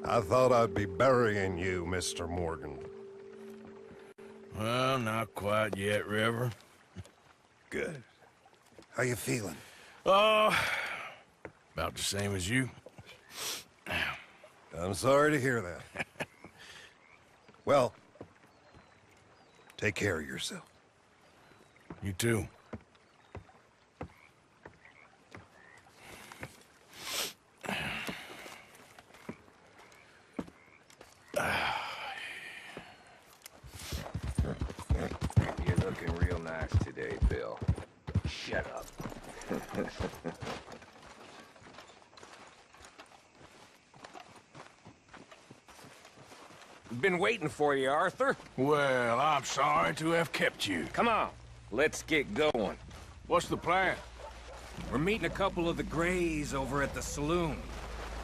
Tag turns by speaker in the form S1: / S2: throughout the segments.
S1: I thought I'd be burying you, Mr. Morgan.
S2: Well, not quite yet, River.
S1: Good. How you feeling?
S2: Oh, about the same as you.
S1: I'm sorry to hear that. Well, take care of yourself.
S2: You too.
S3: You're looking real nice today, Bill.
S4: Shut up.
S3: Been waiting for you, Arthur.
S2: Well, I'm sorry to have kept you.
S3: Come on, let's get going.
S2: What's the plan?
S3: We're meeting a couple of the Greys over at the saloon.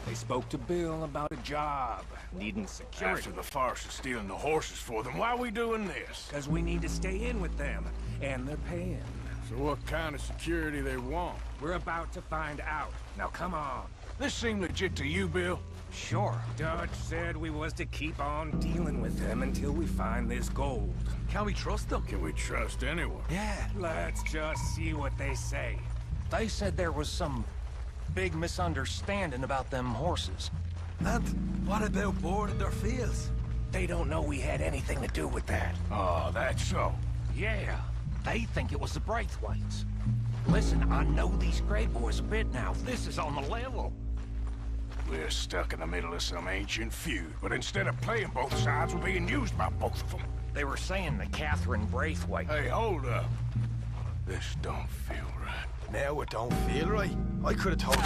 S3: They spoke to Bill about a job, needing security.
S2: After the farce of stealing the horses for them, why are we doing this?
S3: Because we need to stay in with them, and they're paying.
S2: So what kind of security they want?
S3: We're about to find out. Now come on.
S2: This seem legit to you, Bill?
S3: Sure. Dutch said we was to keep on dealing with them until we find this gold.
S4: Can we trust them?
S2: Can we trust anyone?
S4: Yeah.
S3: Let's just see what they say.
S4: They said there was some big misunderstanding about them horses. And what about boarding their fields?
S3: They don't know we had anything to do with that.
S2: Oh, that's so.
S4: Yeah. They think it was the Braithwaites. Listen, I know these Grey boys a bit now. This is on the level.
S2: We're stuck in the middle of some ancient feud, but instead of playing both sides, we're being used by both of them.
S4: They were saying that Catherine Braithwaite...
S2: Hey, hold up. This don't feel right.
S5: Now it don't feel right. I could have told you.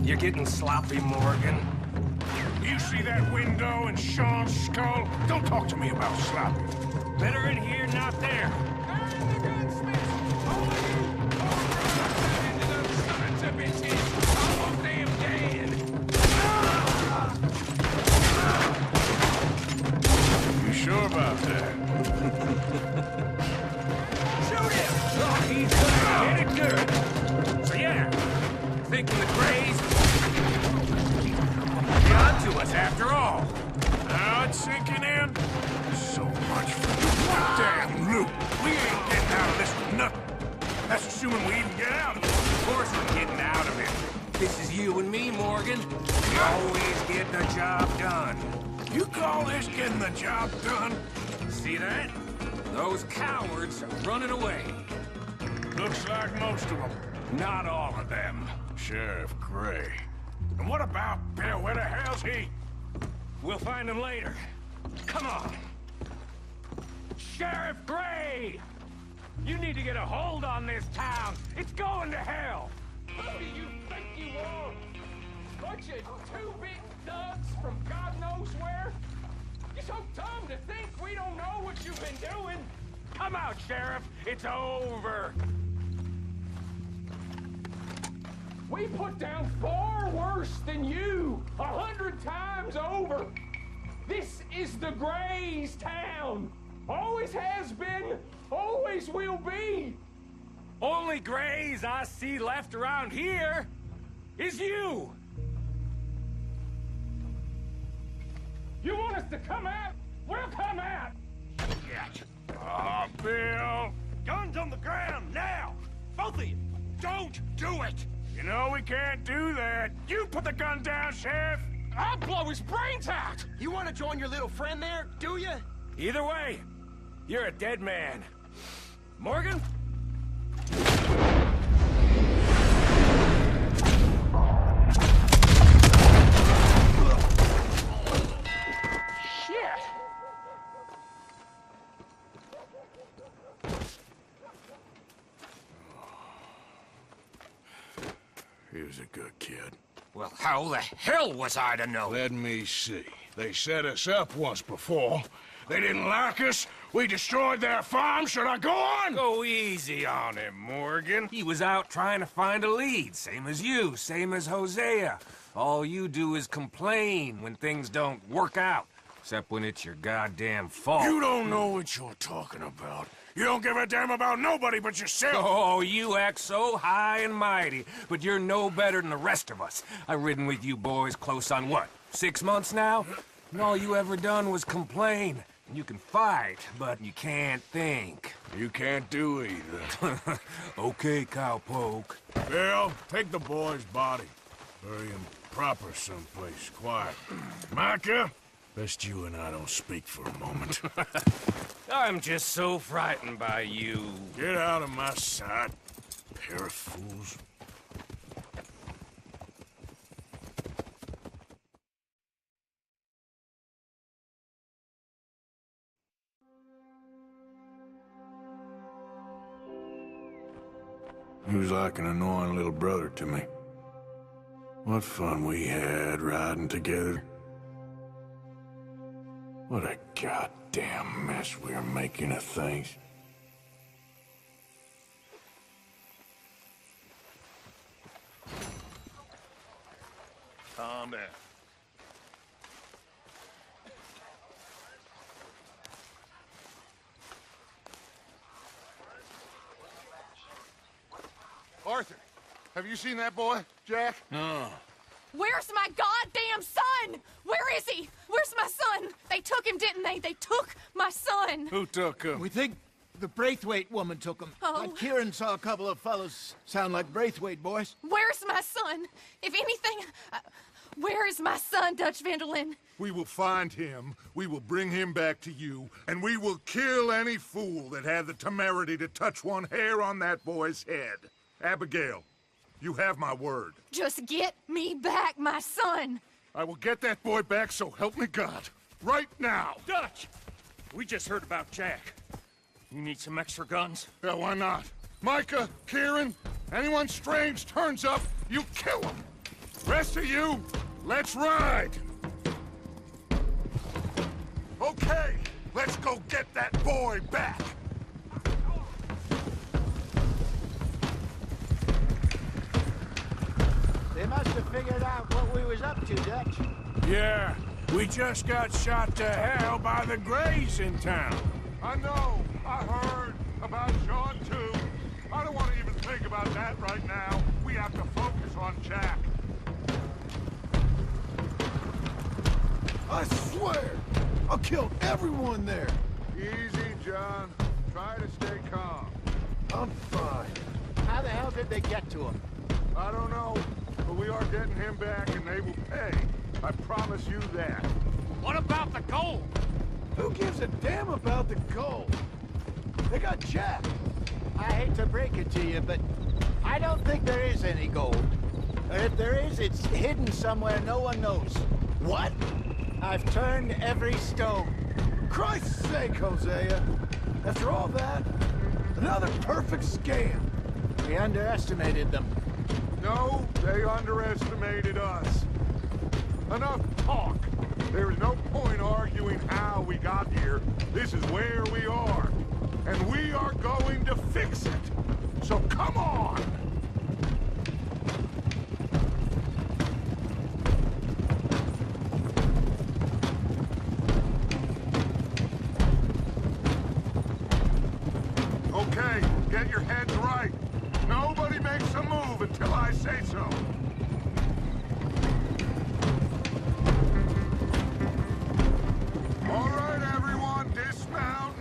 S3: You're getting sloppy, Morgan.
S2: You see that window and Sean's skull? Don't talk to me about sloppy.
S3: Better in here, not there.
S2: You sure about that?
S3: Shoot him! Oh, he's gonna get it good. So yeah, thinking the Greys got to us after all.
S2: Now it's sinking in. So much for damn loot. We ain't getting out of this with nothing. That's assuming we even get out of it.
S3: Of course we're getting out of it. This is you and me, Morgan. We always get the job done.
S2: You call this getting the job done?
S3: See that? Those cowards are running away.
S2: Looks like most of them.
S3: Not all of them.
S2: Sheriff Gray. And what about Bill? Where the hell's he?
S3: We'll find him later. Come on. Sheriff Gray! You need to get a hold on this town. It's going to hell.
S6: Who do you think you are? Bunch of two big thugs from God knows where? You're so dumb to think we don't know what you've been doing.
S3: Come out, Sheriff. It's over.
S6: We put down far worse than you, 100 times over. This is the Greys' town. Always has been, always will be.
S3: Only Greys I see left around here is you.
S6: You want us to come out We'll come out.
S2: Yet. Oh, Bill. Guns on the ground, now! Both of you! Don't do it! You know we can't do that. You put the gun down, Sheriff!
S6: I'll blow his brains out!
S5: You want to join your little friend there, do you?
S3: Either way, you're a dead man. Morgan?
S6: Shit!
S2: He was a good kid.
S5: Well, how the hell was I to know?
S2: Let me see. They set us up once before. They didn't like us. We destroyed their farm. Should I go on?
S3: Go easy on him, Morgan. He was out trying to find a lead, same as you, same as Hosea. All you do is complain when things don't work out, except when it's your goddamn fault.
S2: You don't know what you're talking about. You don't give a damn about nobody but yourself.
S3: Oh, you act so high and mighty, but you're no better than the rest of us. I've ridden with you boys close on what, 6 months now? And all you ever done was complain. You can fight, but you can't think.
S2: You can't do either.
S3: Okay, cowpoke.
S2: Bill, take the boy's body. Bury him proper someplace, quiet. Micah, best you and I don't speak for a moment.
S3: I'm just so frightened by you.
S2: Get out of my sight, pair of fools. He was like an annoying little brother to me. What fun we had riding together. What a goddamn mess we were making of things.
S5: Calm down.
S2: Arthur, have you seen that boy, Jack?
S3: No.
S7: Where's my goddamn son? Where is he? Where's my son? They took him, didn't they? They took my son.
S2: Who took him?
S8: We think the Braithwaite woman took him.
S7: Oh.
S8: But Kieran saw a couple of fellows sound like Braithwaite boys.
S7: Where's my son? If anything, where is my son, Dutch Vanderlyn?
S9: We will find him, we will bring him back to you, and we will kill any fool that had the temerity to touch one hair on that boy's head. Abigail, you have my word.
S7: Just get me back, my son.
S9: I will get that boy back, so help me God. Right now.
S5: Dutch! We just heard about Jack. You need some extra guns?
S9: Yeah, why not? Micah, Kieran, anyone strange turns up, you kill him. Rest of you, let's ride. Okay, let's go get that boy back.
S8: They must have figured out what we was up to, Dutch.
S2: Yeah, we just got shot to hell by the Greys in town.
S9: I know, I heard about Sean too. I don't want to even think about that right now. We have to focus on Jack.
S1: I swear, I'll kill everyone there.
S9: Easy, John. Try to stay calm.
S1: I'm fine.
S8: How the hell did they get to him?
S9: I don't know, but we are getting him back and they will pay. I promise you that.
S5: What about the gold?
S1: Who gives a damn about the gold? They got Jack.
S8: I hate to break it to you, but I don't think there is any gold. Or if there is, it's hidden somewhere no one knows.
S1: What?
S8: I've turned every stone.
S1: Christ's sake, Hosea. After all that, another perfect scam.
S8: We underestimated them.
S9: No, they underestimated us. Enough talk. There is no point arguing how we got here. This is where we are. And we are going to fix it. So come on! Okay, get your heads right. Nobody makes a move until I say so. All right, everyone.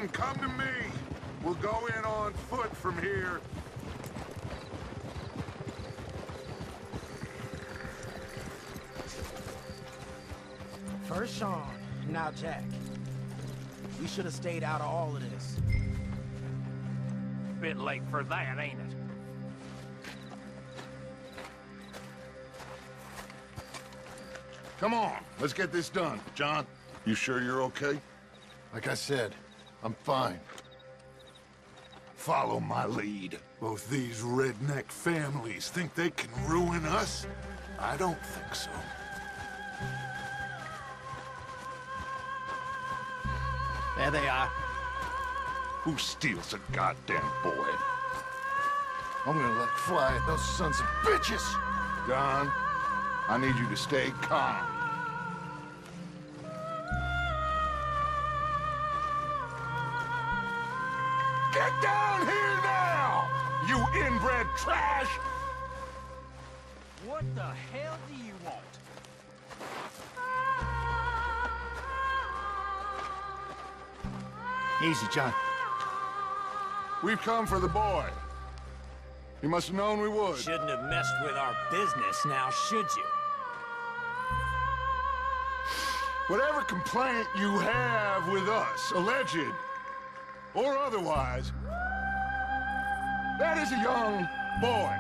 S9: and come to me. We'll go in on foot from here.
S10: First Sean, now Jack. We should have stayed out of all of this.
S5: Bit late for that, ain't it?
S9: Come on, let's get this done. John, you sure you're okay?
S1: Like I said, I'm fine.
S9: Follow my lead. Both these redneck families think they can ruin us? I don't think so.
S10: There they are.
S9: Who steals a goddamn boy?
S1: I'm gonna let fly at those sons of bitches!
S9: Don, I need you to stay calm. Get down here now, you inbred trash!
S5: What the hell do you want?
S1: Easy, John.
S9: We've come for the boy. You must have known we would.
S11: Shouldn't have messed with our business now, should you?
S9: Whatever complaint you have with us, alleged or otherwise, that is a young boy.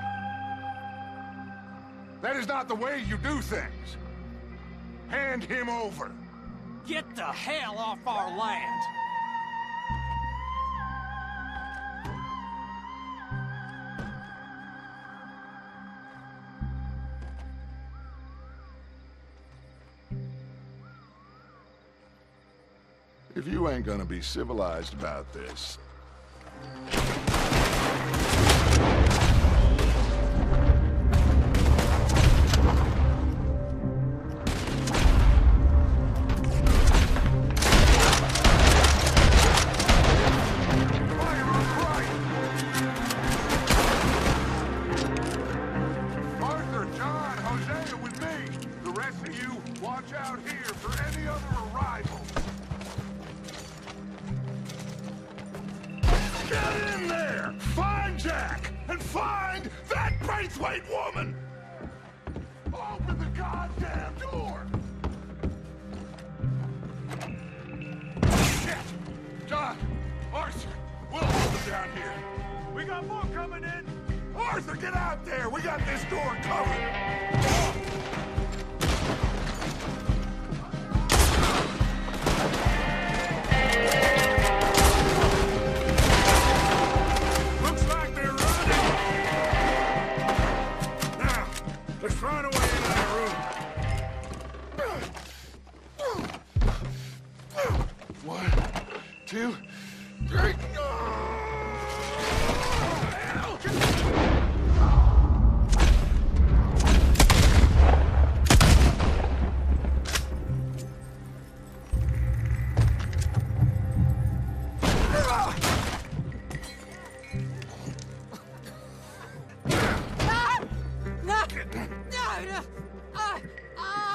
S9: That is not the way you do things. Hand him over.
S11: Get the hell off our land!
S9: If you ain't gonna be civilized about this... Arthur, John, Hosea with me. The rest of you, watch out here for any other arrivals. Get in there! Find Jack! And find that Braithwaite woman! Open the goddamn door! Shit! John! Arthur! We'll hold them down here. We got more coming in! Arthur, get out there! We got this door covered! Run away into that room. 1, 2, 3.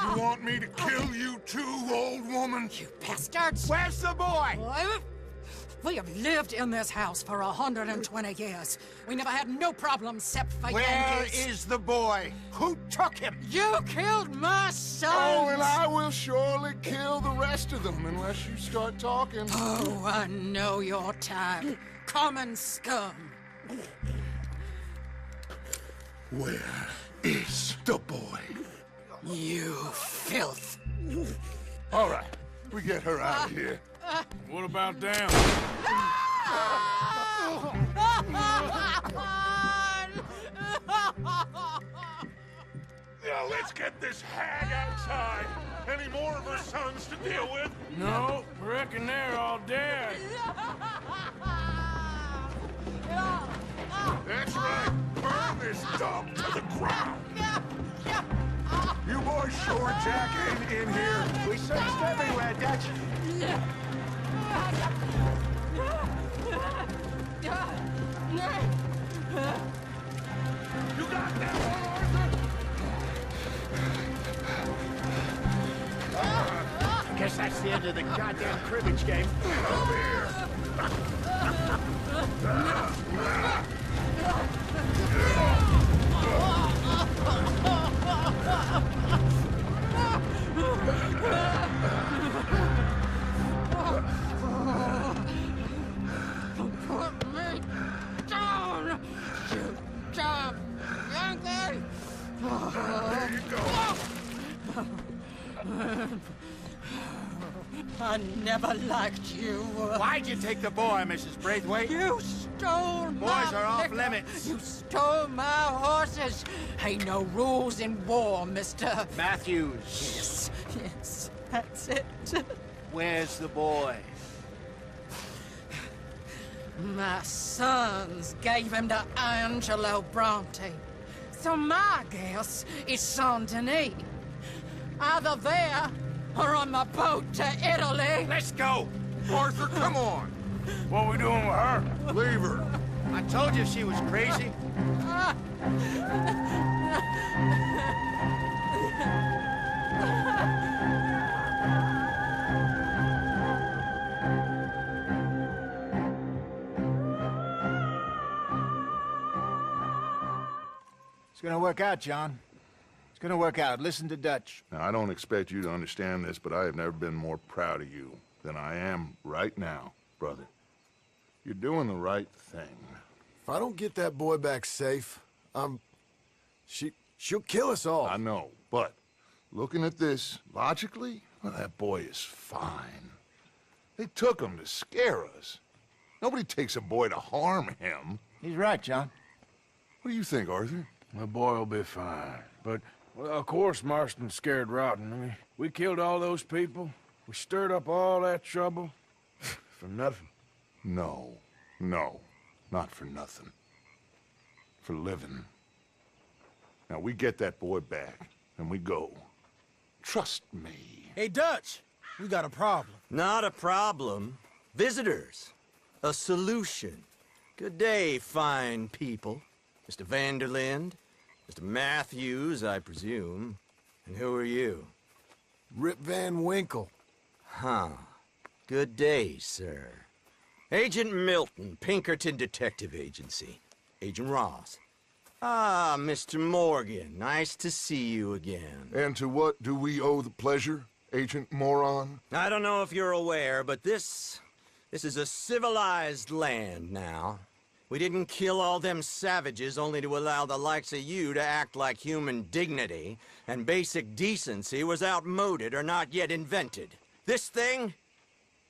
S9: You want me to kill you too, old woman?
S12: You bastards!
S8: Where's the boy?
S12: We have lived in this house for 120 years. We never had no problems except for
S8: Where
S12: Yankees.
S8: is the boy? Who took him?
S12: You killed my son!
S9: Oh, and I will surely kill the rest of them unless you start talking.
S12: Oh, I know your type. Common scum.
S9: Where is the boy?
S12: You filth.
S9: All right, we get her out of here.
S2: What about down?
S9: Now let's get this hag outside. Any more of her sons to deal with?
S2: No, reckon they're all dead.
S9: That's right. Burn this dump to the ground. You boys sure Jack ain't in here?
S8: We searched everywhere, Dutch.
S9: You got that one, Arthur?
S8: Guess that's the end of the goddamn cribbage game.
S9: Come here.
S12: Put me down, you damn Yankee!
S9: There you go.
S12: I never liked you.
S8: Why'd you take the boy, Mrs. Braithwaite?
S12: You stole my
S8: Boys are off
S12: liquor.
S8: limits.
S12: You stole my horses. Ain't no rules in war, mister.
S8: Matthews,
S12: Yes, yes, that's it.
S8: where's the boy?
S12: My sons gave him to Angelo Bronte. So my guess is Saint-Denis. Either there or on the boat to Italy.
S8: Let's go!
S9: Arthur, come on.
S2: What we doing with her?
S9: Leave her.
S8: I told you she was crazy. It's gonna work out, John. It's gonna work out. Listen to Dutch.
S9: Now, I don't expect you to understand this, but I have never been more proud of you than I am right now, brother. You're doing the right thing.
S13: If I don't get that boy back safe, she'll kill us all.
S9: I know, but looking at this logically, well, that boy is fine. They took him to scare us. Nobody takes a boy to harm him.
S8: He's right, John.
S9: What do you think, Arthur?
S2: The boy will be fine. But, well, of course Marston's scared rotten. I mean, we killed all those people. We stirred up all that trouble. For nothing.
S9: No, not for nothing. For living. Now, we get that boy back, and we go. Trust me.
S10: Hey, Dutch, we got a problem.
S14: Not a problem. Visitors. A solution. Good day, fine people. Mr. Vanderlinde, Mr. Matthews, I presume. And who are you?
S13: Rip Van Winkle.
S14: Huh. Good day, sir. Agent Milton, Pinkerton Detective Agency. Agent Ross. Ah, Mr. Morgan, nice to see you again.
S9: And to what do we owe the pleasure, Agent Moron?
S14: I don't know if you're aware, but this is a civilized land now. We didn't kill all them savages only to allow the likes of you to act like human dignity, and basic decency was outmoded or not yet invented. This thing,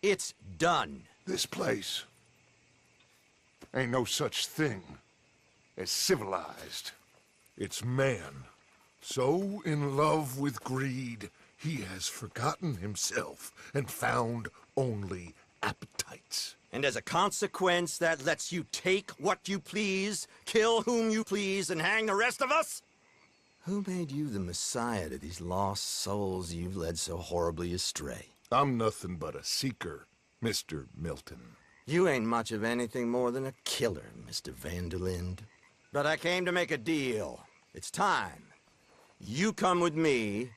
S14: it's done.
S9: This place ain't no such thing as civilized. It's man, so in love with greed, he has forgotten himself and found only appetites.
S14: And as a consequence, that lets you take what you please, kill whom you please, and hang the rest of us? Who made you the messiah to these lost souls you've led so horribly astray?
S9: I'm nothing but a seeker, Mr. Milton.
S14: You ain't much of anything more than a killer, Mr. Vanderlinde. But I came to make a deal. It's time. You come with me,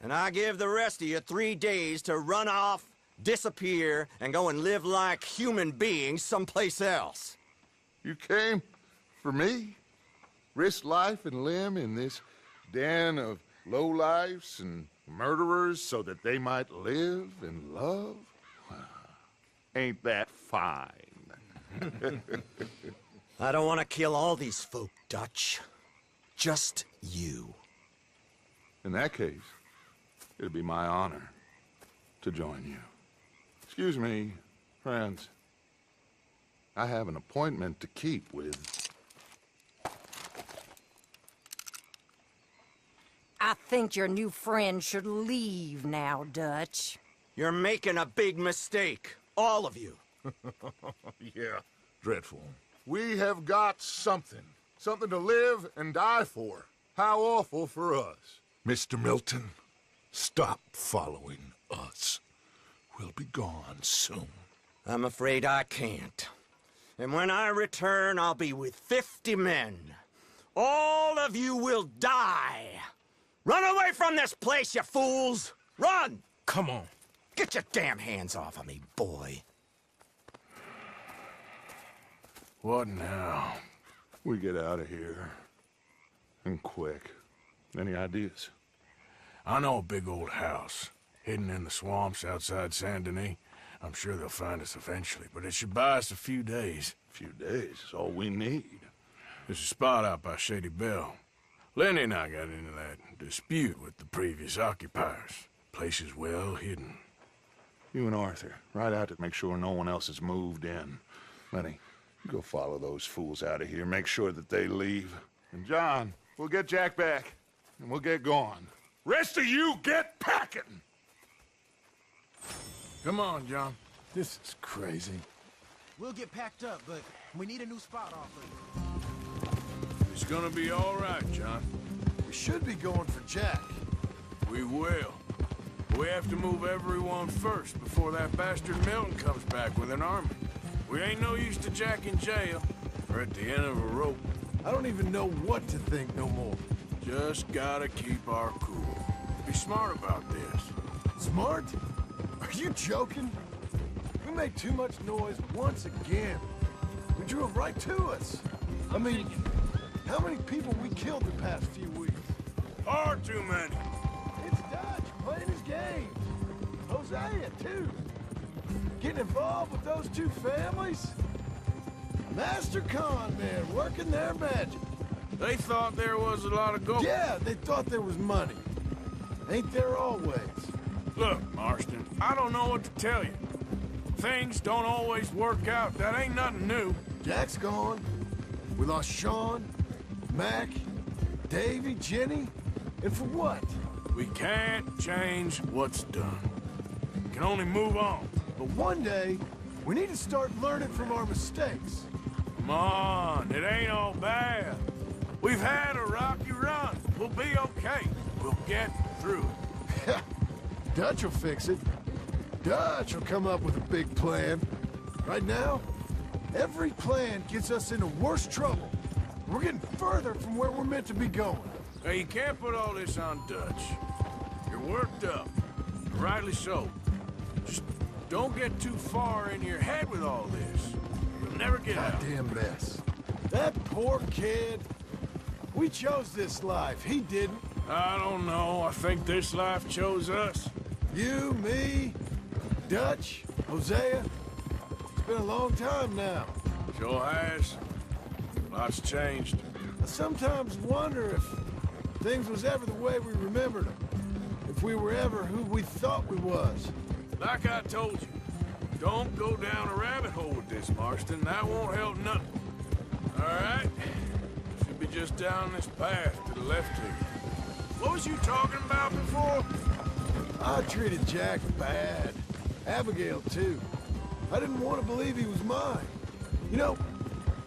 S14: and I give the rest of you 3 days to run off, disappear, and go and live like human beings someplace else.
S9: You came for me? Risk life and limb in this den of lowlifes and murderers so that they might live and love? Ain't that fine?
S14: I don't want to kill all these folk, Dutch. Just you.
S9: In that case, it'll be my honor to join you. Excuse me, friends. I have an appointment to keep with...
S15: I think your new friend should leave now, Dutch.
S14: You're making a big mistake. All of you.
S9: Yeah, dreadful. We have got something. Something to live and die for. How awful for us. Mr. Milton, stop following us. We'll be gone soon.
S14: I'm afraid I can't. And when I return, I'll be with 50 men. All of you will die. Run away from this place, you fools! Run!
S4: Come on.
S14: Get your damn hands off of me, boy.
S9: What now? We get out of here. And quick. Any ideas?
S16: I know a big old house, hidden in the swamps outside Saint Denis. I'm sure they'll find us eventually, but it should buy us a few days.
S9: A few days is all we need.
S16: There's a spot out by Shady Belle. Lenny and I got into that dispute with the previous occupiers. Place is well hidden.
S9: You and Arthur, ride out to make sure no one else has moved in. Lenny, you go follow those fools out of here. Make sure that they leave. And John, we'll get Jack back, and we'll get going. Rest of you, get packing!
S16: Come on, John.
S13: This is crazy.
S10: We'll get packed up, but we need a new spot offer.
S16: It's gonna be all right, John.
S13: We should be going for Jack.
S16: We will. We have to move everyone first before that bastard Milton comes back with an army. We ain't no use to Jack in jail or at the end of a rope.
S13: I don't even know what to think no more.
S16: Just gotta keep our cool. Be smart about this.
S13: Smart? Are you joking? We made too much noise once again. We drove right to us. I mean, how many people we killed the past few weeks?
S16: Far too many.
S13: It's Dutch playing his games. Hosea, too. Getting involved with those two families? Master con men working their magic.
S16: They thought there was a lot of gold.
S13: Yeah, they thought there was money. Ain't there always?
S16: Look, Marston, I don't know what to tell you. Things don't always work out. That ain't nothing new.
S13: Jack's gone. We lost Sean, Mac, Davy, Jenny. And for what?
S16: We can't change what's done. We can only move on.
S13: But one day, we need to start learning from our mistakes.
S16: Come on, it ain't all bad. We've had a rocky run. We'll be okay. We'll get through it.
S13: Dutch will fix it. Dutch will come up with a big plan. Right now, every plan gets us into worse trouble. We're getting further from where we're meant to be going.
S16: Hey, you can't put all this on Dutch. You're worked up. Rightly so. Just don't get too far in your head with all this. You'll never get out.
S13: Goddamn mess. That poor kid. We chose this life. He didn't.
S16: I don't know. I think this life chose us.
S13: You, me, Dutch, Hosea. It's been a long time now.
S16: Sure has. Lots changed.
S13: I sometimes wonder if things was ever the way we remembered them. If we were ever who we thought we was.
S16: Like I told you, don't go down a rabbit hole with this, Marston. That won't help nothing. All right? Should be just down this path to the left here. What was you talking about before?
S13: I treated Jack bad. Abigail, too. I didn't want to believe he was mine. You know,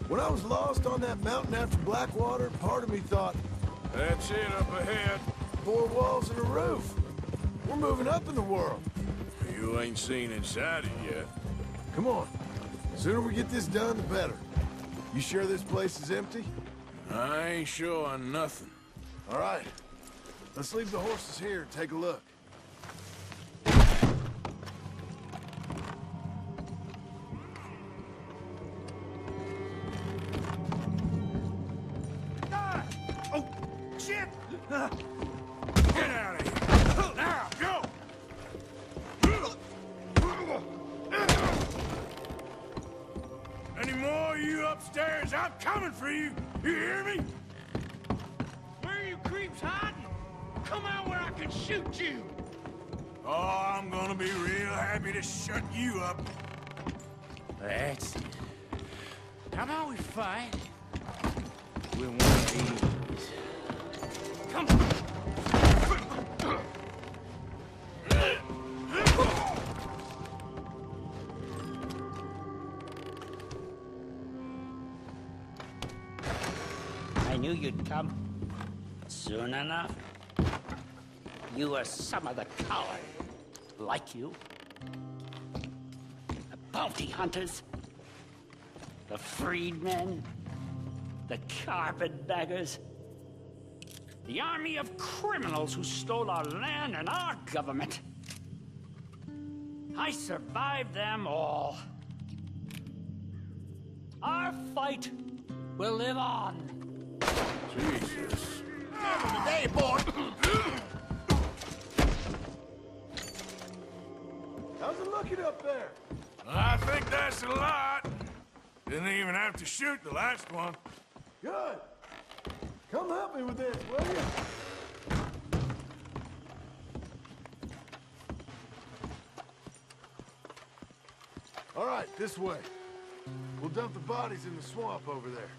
S13: when I was lost on that mountain after Blackwater, part of me thought,
S16: that's it up ahead.
S13: 4 walls and a roof. We're moving up in the world.
S16: You ain't seen inside it yet.
S13: Come on. The sooner we get this done, the better. You sure this place is empty?
S16: I ain't sure on nothing.
S13: All right. Let's leave the horses here and take a look.
S2: Oh, shit! Get out of here! Now, go!
S16: Any more of you upstairs? I'm coming for you! You hear me?
S2: Where are you creeps hiding? Come out where I can shoot you!
S16: Oh, I'm gonna be real happy to shut you up.
S2: That's it. How about we fight with one of these? Come on!
S17: I knew you'd come. Soon enough. You were some of the coward, like you. The bounty hunters. The freedmen. The carpetbaggers. The army of criminals who stole our land and our government. I survived them all. Our fight will live on.
S16: Jesus.
S9: Today, boy.
S13: How's it looking up there?
S16: I think that's a lot. Didn't even have to shoot the last one.
S13: Good. Come help me with this, will you? All right, this way. We'll dump the bodies in the swamp over there.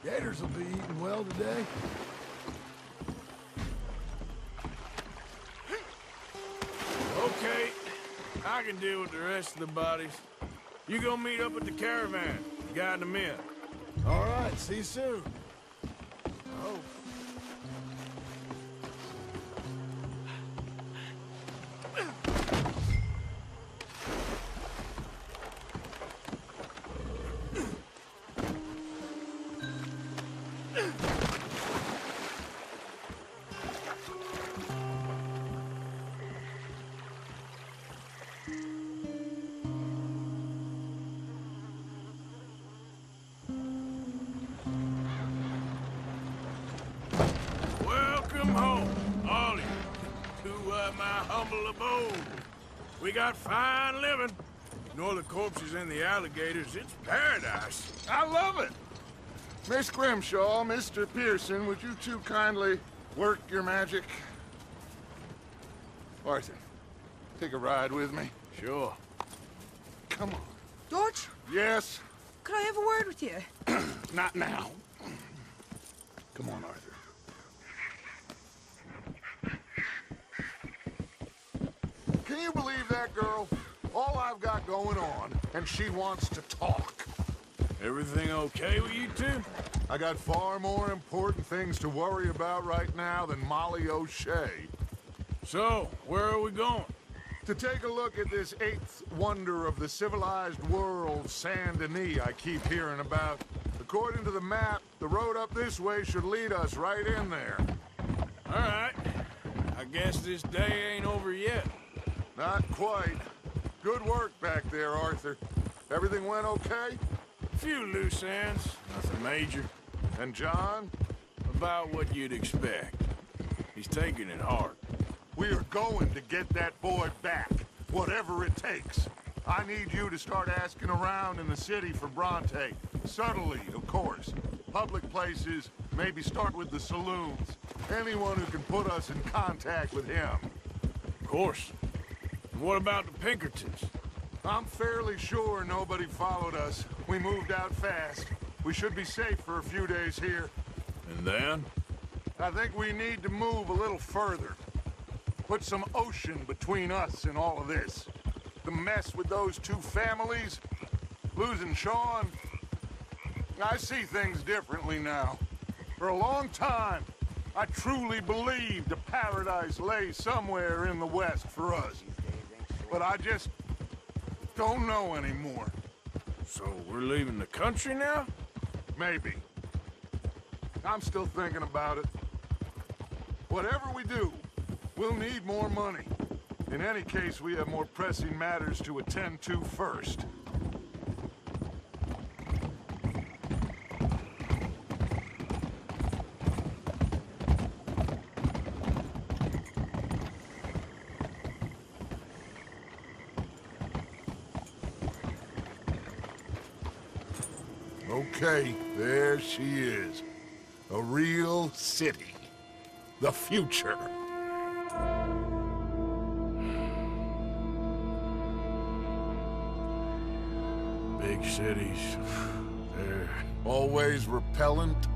S13: Gators will be eating well today.
S16: Okay, I can deal with the rest of the bodies. You go meet up with the caravan, guide them in.
S13: All right, see you soon.
S16: Oh. Welcome home, all of you, to my humble abode. We got fine living. Ignore the corpses and the alligators. It's paradise.
S9: I love it. Miss Grimshaw, Mr. Pearson, would you two kindly work your magic? Arthur, take a ride with me.
S16: Sure.
S9: Come on.
S18: George,
S9: Yes?
S18: could I have a word with you?
S9: Not now. Come on, Arthur. Can you believe that girl? All I've got going on, and she wants to talk.
S16: Everything okay with you two?
S9: I got far more important things to worry about right now than Molly O'Shea.
S16: So, where are we going?
S9: To take a look at this eighth wonder of the civilized world, Saint Denis, I keep hearing about. According to the map, the road up this way should lead us right in there.
S16: All right. I guess this day ain't over yet.
S9: Not quite. Good work back there, Arthur. Everything went okay?
S16: A few loose ends, nothing major.
S9: And John?
S16: About what you'd expect. He's taking it hard.
S9: We are going to get that boy back, whatever it takes. I need you to start asking around in the city for Bronte. Subtly, of course. Public places, maybe start with the saloons. Anyone who can put us in contact with him.
S16: Of course. And what about the Pinkertons?
S9: I'm fairly sure nobody followed us. We moved out fast. We should be safe for a few days here.
S16: And then?
S9: I think we need to move a little further. Put some ocean between us and all of this. The mess with those two families, losing Sean. I see things differently now. For a long time, I truly believed a paradise lay somewhere in the West for us. But I just don't know anymore.
S16: So we're leaving the country now?
S9: Maybe. I'm still thinking about it. Whatever we do, we'll need more money. In any case, we have more pressing matters to attend to first. Okay, there she is. A real city. The future.
S16: Big cities. They're
S9: always repellent.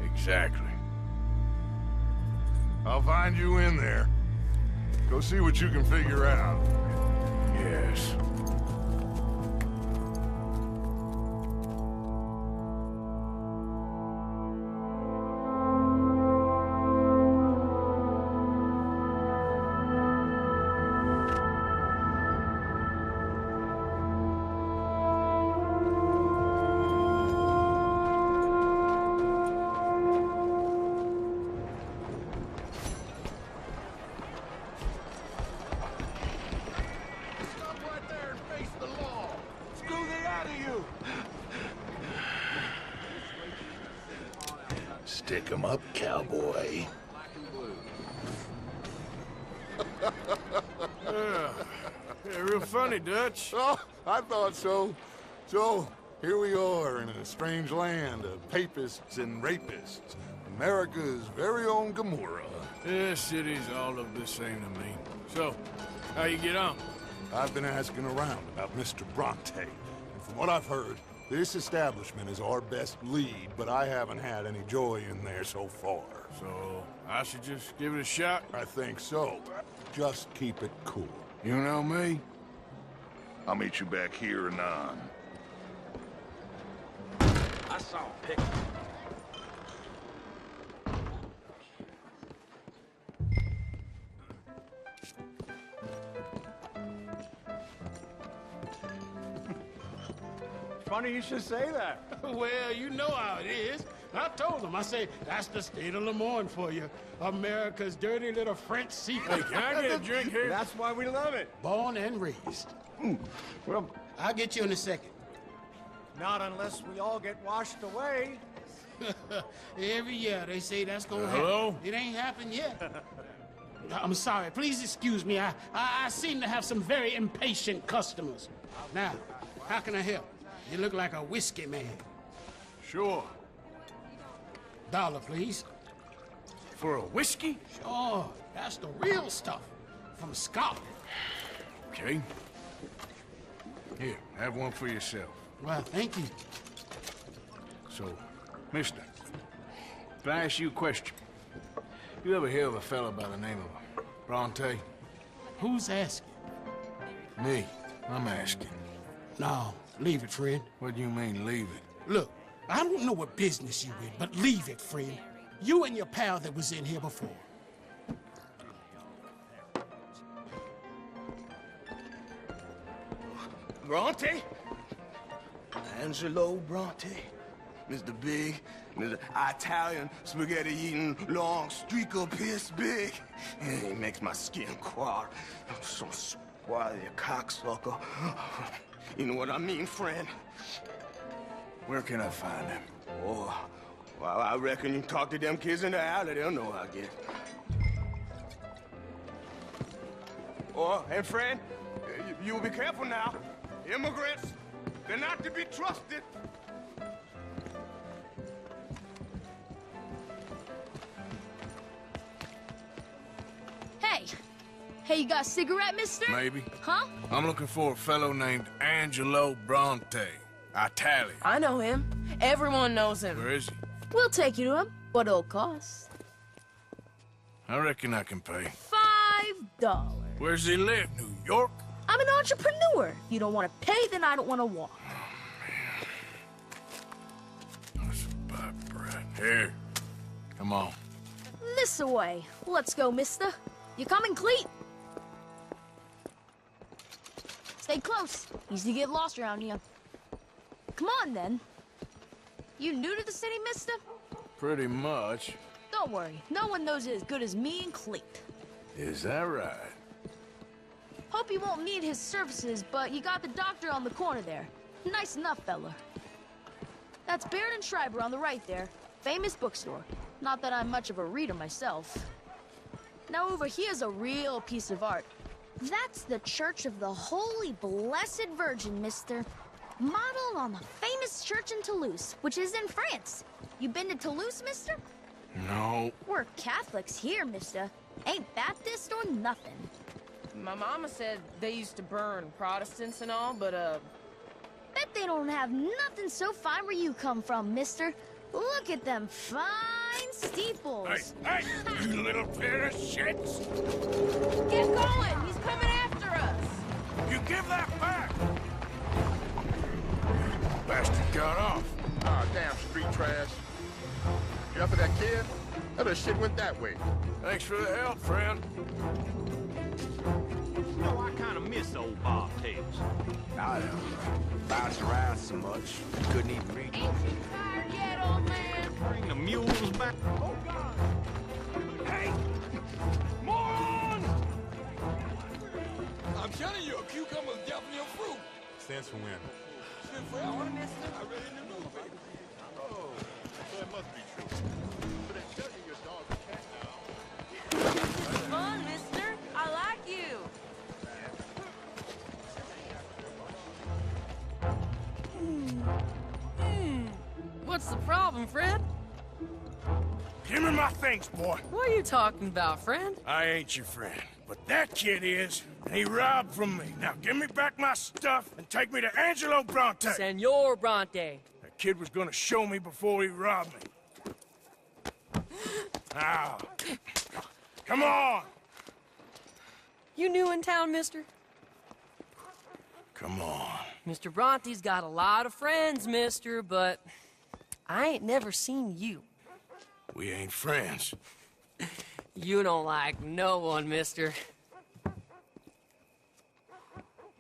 S16: Exactly.
S9: I'll find you in there. Go see what you can figure out.
S16: Yes.
S9: Pick 'em up, cowboy.
S16: Yeah, real funny, Dutch.
S9: Oh, I thought so. So, here we are in a strange land of papists and rapists. America's very own Gomorrah.
S16: Yeah, cities all look the same to me. So, how you get on?
S9: I've been asking around about Mr. Bronte, and from what I've heard, this establishment is our best lead, but I haven't had any joy in there so far.
S16: So, I should just give it a shot?
S9: I think so. Just keep it cool.
S16: You know me?
S9: I'll meet you back here anon.
S11: I saw a picture.
S8: Funny you should say that.
S19: Well, you know how it is. I told them. I say, that's the state of Lemoyne for you. America's dirty little French secret.
S16: Hey, can I get a drink here?
S8: That's why we love it.
S19: Born and raised.
S8: Well,
S19: I'll get you in a second.
S8: not unless we all get washed away.
S19: Every year they say that's gonna
S16: Hello?
S19: happen. It ain't happened yet. I'm sorry. Please excuse me. I seem to have some very impatient customers. Now, how can I help? You look like a whiskey man.
S16: Sure.
S19: $1, please.
S16: For a whiskey?
S19: Sure. That's the real stuff. From Scotland.
S16: Okay. Here, have one for yourself.
S19: Well, thank you.
S16: So, mister, can I ask you a question? You ever hear of a fella by the name of Bronte?
S19: Who's asking?
S16: Me. I'm asking.
S19: No, leave it, friend.
S16: What do you mean, leave it?
S19: Look, I don't know what business you in, but leave it, friend. You and your pal that was in here before.
S20: Bronte? Angelo Bronte. Mr. Big, Mr. Italian spaghetti-eating, long streaker piss big. He makes my skin crawl. So spoil you cocksucker. You know what I mean, friend?
S16: Where can I find him?
S20: Oh, well, I reckon you talk to them kids in the alley, they'll know how I get. Oh, and friend, you be careful now. Immigrants, they're not to be trusted.
S21: Hey, you got a cigarette, mister?
S16: Maybe.
S21: Huh?
S16: I'm looking for a fellow named Angelo Bronte. Italian.
S22: I know him. Everyone knows him.
S16: Where is he?
S21: We'll take you to him. What it'll cost?
S16: I reckon I can pay.
S21: $5.
S16: Where's he live? New York?
S21: I'm an entrepreneur. You don't want to pay, then I don't want to walk.
S16: That's a bad bread. Here. Come on.
S21: This away. Let's go, mister. You coming, Cleet? Stay close. Easy to get lost around here. Come on, then. You new to the city, mister?
S16: Pretty much.
S21: Don't worry. No one knows it as good as me and Cleet.
S16: Is that right?
S21: Hope you won't need his services, but you got the doctor on the corner there. Nice enough, fella. That's Baird and Schreiber on the right there. Famous bookstore. Not that I'm much of a reader myself. Now over here's a real piece of art. That's the Church of the Holy Blessed Virgin, mister. Modeled on the famous church in Toulouse, which is in France. You been to Toulouse, mister?
S16: No.
S21: We're Catholics here, mister. Ain't Baptist or nothing.
S22: My mama said they used to burn Protestants and all, but,
S21: Bet they don't have nothing so fine where you come from, mister. Look at them fine steeples.
S16: Hey, you little pair of shits!
S22: Get going! He's coming after us!
S16: You give that back! Bastard got off.
S9: Ah, damn street trash. You after that kid? That shit went that way.
S16: Thanks for the help, friend.
S5: You know, I kind of miss old bobtails.
S14: I bounced around so much, couldn't even reach.
S21: Ain't you tired yet, old man?
S5: Bring the mules back. Oh, God! Hey! Morons!
S13: I'm telling you, a cucumber's definitely a fruit.
S9: Stands for when?
S13: Shit, for I read it in the news, baby. Oh, so it must be true.
S22: What's the problem, friend?
S2: Give me my things, boy.
S22: What are you talking about, friend?
S2: I ain't your friend, but that kid is, and he robbed from me. Now give me back my stuff and take me to Angelo Bronte.
S22: Senor Bronte.
S2: That kid was gonna show me before he robbed me. Now, come on.
S22: You new in town, mister?
S2: Come on.
S22: Mr. Bronte's got a lot of friends, mister, but I ain't never seen you.
S2: We ain't friends.
S22: You don't like no one, mister.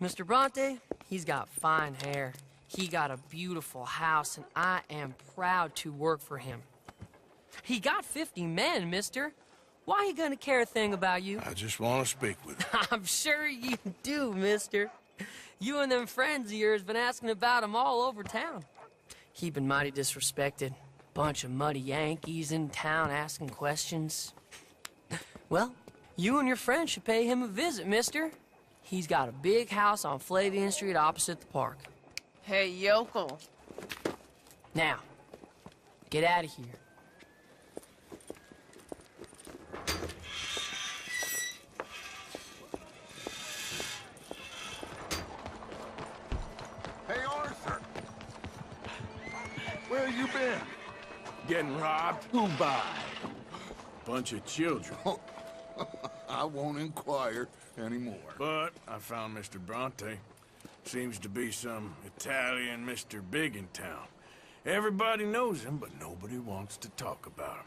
S22: Mr. Bronte, he's got fine hair. He got a beautiful house, and I am proud to work for him. He got 50 men, mister. Why he gonna care a thing about you?
S2: I just want to speak with you.
S22: I'm sure you do, mister. You and them friends of yours been asking about him all over town. He been mighty disrespected. Bunch of muddy Yankees in town asking questions. Well, you and your friend should pay him a visit, mister. He's got a big house on Flavian Street opposite the park. Hey, yokel. Now, get out of here.
S9: Hey, Arthur. Where you been?
S16: Getting robbed?
S9: Who by?
S16: Bunch of children.
S9: I won't inquire anymore.
S16: But I found Mr. Bronte. Seems to be some Italian Mr. Big in town. Everybody knows him, but nobody wants to talk about him.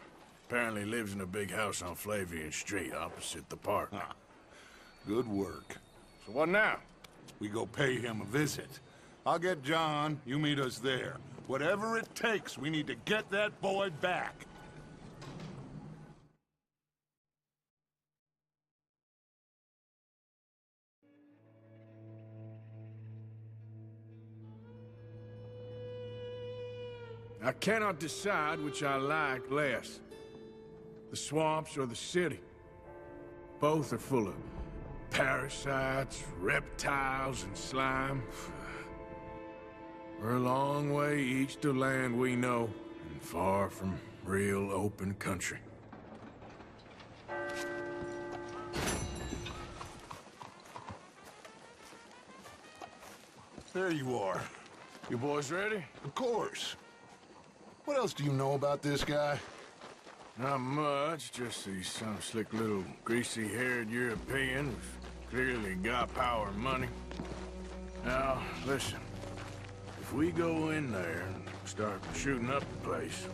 S16: Apparently lives in a big house on Flavian Street, opposite the park.
S9: Good work.
S2: So what now?
S9: We go pay him a visit. I'll get John, you meet us there. Whatever it takes, we need to get that boy back.
S16: I cannot decide which I like less. The swamps or the city. Both are full of parasites, reptiles, and slime. We're a long way east of land we know, and far from real open country.
S9: There you are.
S16: You boys ready?
S9: Of course. What else do you know about this guy?
S16: Not much, just he's some slick little greasy-haired European who's clearly got power and money. Now, listen. If we go in there and start shooting up the place,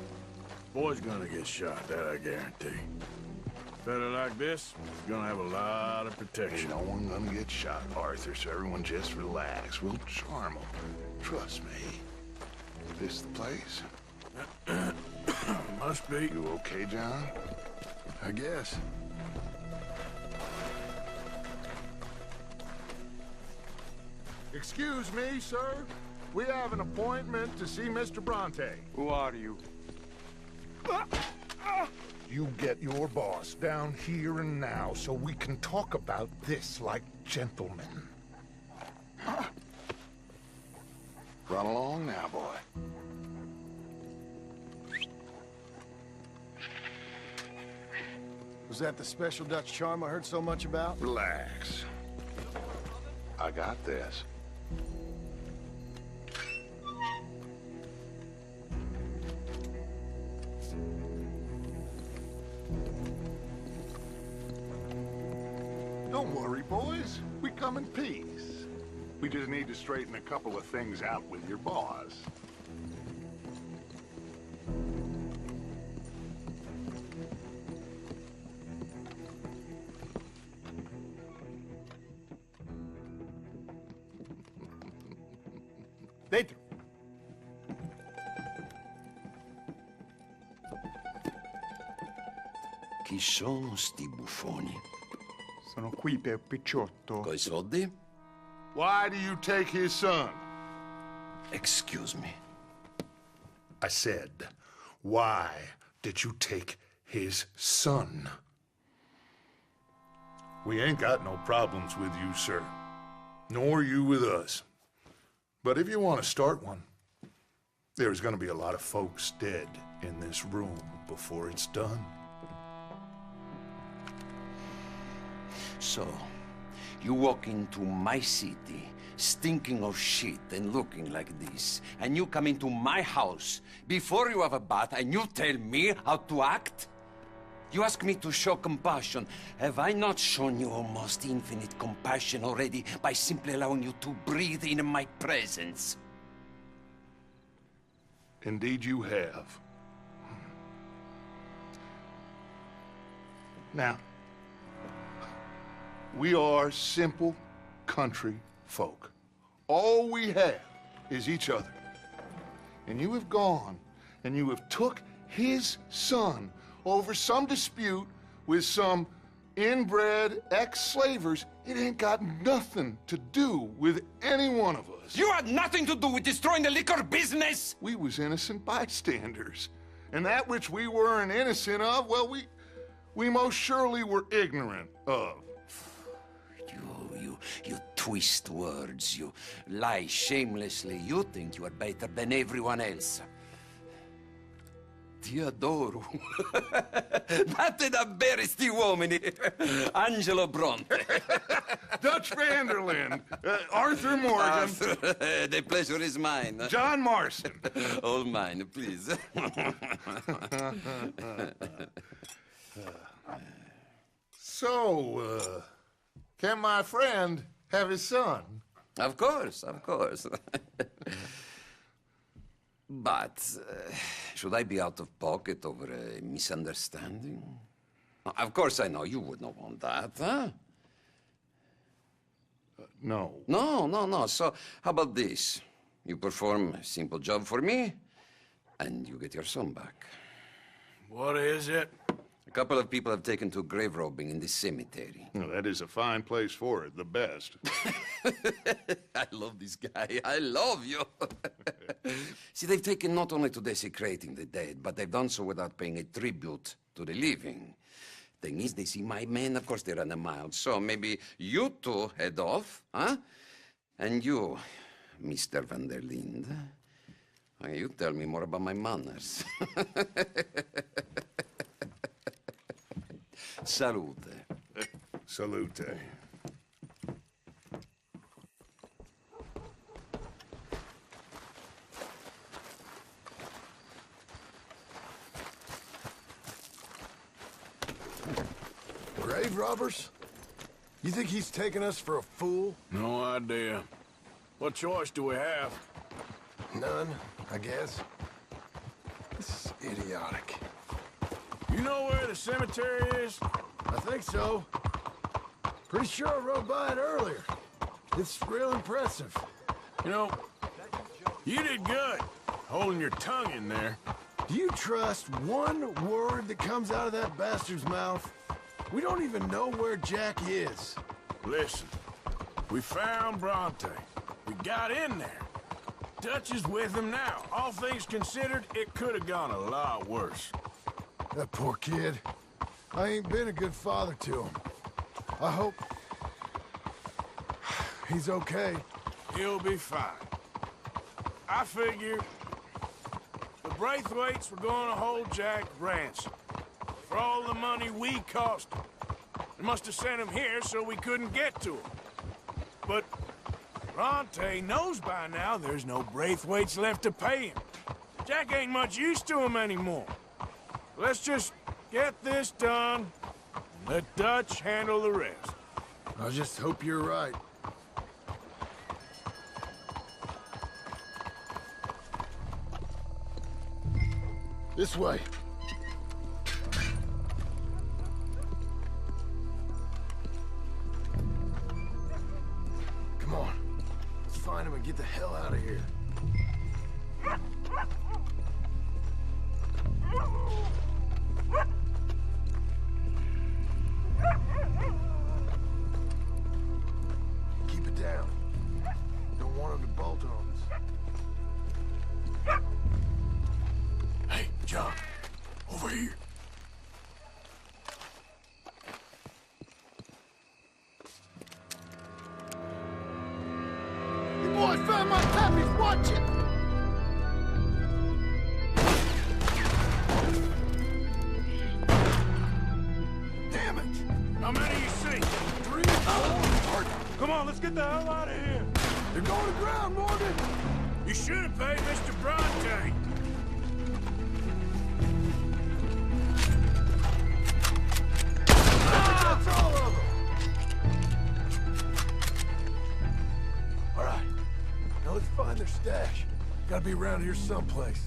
S16: boy's gonna get shot, that I guarantee. A fella like this is gonna have a lot of protection.
S9: Ain't no one gonna get shot, Arthur, so everyone just relax. We'll charm them. Trust me. This the place?
S16: Must be.
S9: You okay, John? I guess. Excuse me, sir. We have an appointment to see Mr. Bronte.
S20: Who are you?
S9: You get your boss down here and now so we can talk about this like gentlemen. Run along now, boy.
S13: Was that the special Dutch charm I heard so much about?
S9: Relax. I got this. Don't worry, boys. We come in peace. We just need to straighten a couple of things out with your boss.
S13: Dentro.
S3: Chi sono sti buffoni?
S20: Sono qui per Picciotto.
S3: Coi soldi?
S9: Why do you take his son?
S3: Excuse me.
S9: I said, why did you take his son? We ain't got no problems with you, sir. Nor you with us. But if you want to start one, There's gonna be a lot of folks dead in this room before it's done.
S3: So, you walk into my city, stinking of shit and looking like this, and you come into my house before you have a bath and you tell me how to act? You ask me to show compassion. Have I not shown you almost infinite compassion already by simply allowing you to breathe in my presence?
S9: Indeed you have. Now, we are simple country folk. All we have is each other. And you have gone and you have took his son over some dispute with some inbred ex-slavers. It ain't got nothing to do with any one of us.
S3: You had nothing to do with destroying the liquor business!
S9: We was innocent bystanders. And that which we weren't innocent of, well, we most surely were ignorant of.
S3: You twist words, you lie shamelessly. You think you are better than everyone else. Ti adoro. Date da bere sti uomini. Angelo Bronte.
S9: Dutch Vanderland. Arthur Morgan.
S3: Arthur, the pleasure is mine.
S9: John Marston.
S3: All mine, please.
S9: So, can my friend have his son?
S3: Of course, of course. But, should I be out of pocket over a misunderstanding? Of course I know you would not want that, huh?
S9: No.
S3: No. So, how about this? You perform a simple job for me, and you get your son back.
S16: What is it?
S3: A couple of people have taken to grave robbing in this cemetery.
S9: Well, that is a fine place for it, the best.
S3: I love this guy. I love you. See, they've taken not only to desecrating the dead, but they've done so without paying a tribute to the living. Thing is, they see my men, of course they run a mile. So maybe you two head off, huh? And you, Mr. Van der Linde, you tell me more about my manners. Salute.
S9: Salute.
S13: Grave robbers? You think he's taking us for a fool?
S16: No idea. What choice do we have?
S13: None, I guess. This is idiotic.
S16: You know where the cemetery is?
S13: I think so. Pretty sure I rode by it earlier. It's real impressive.
S16: You know, you did good, holding your tongue in there.
S13: Do you trust one word that comes out of that bastard's mouth? We don't even know where Jack is.
S16: Listen, we found Bronte. We got in there. Dutch is with him now. All things considered, it could have gone a lot worse.
S13: That poor kid. I ain't been a good father to him. I hope he's okay.
S16: He'll be fine. I figure the Braithwaites were going to hold Jack ransom for all the money we cost him. They must have sent him here so we couldn't get to him. But Bronte knows by now there's no Braithwaites left to pay him. Jack ain't much use to him anymore. Let's just get this done, and let Dutch handle the rest.
S13: I just hope you're right. This way. Come on. Let's find him and get the hell out of here. Keep it down. Don't want him to bolt on us.
S16: Hey, John, over here.
S8: You boys found my time, he's watching!
S16: get the hell out of here.
S13: They're going to ground, Morgan.
S16: You should have paid Mr. Bronte.
S13: That's all of them. All right. Now let's find their stash. Gotta be around here someplace.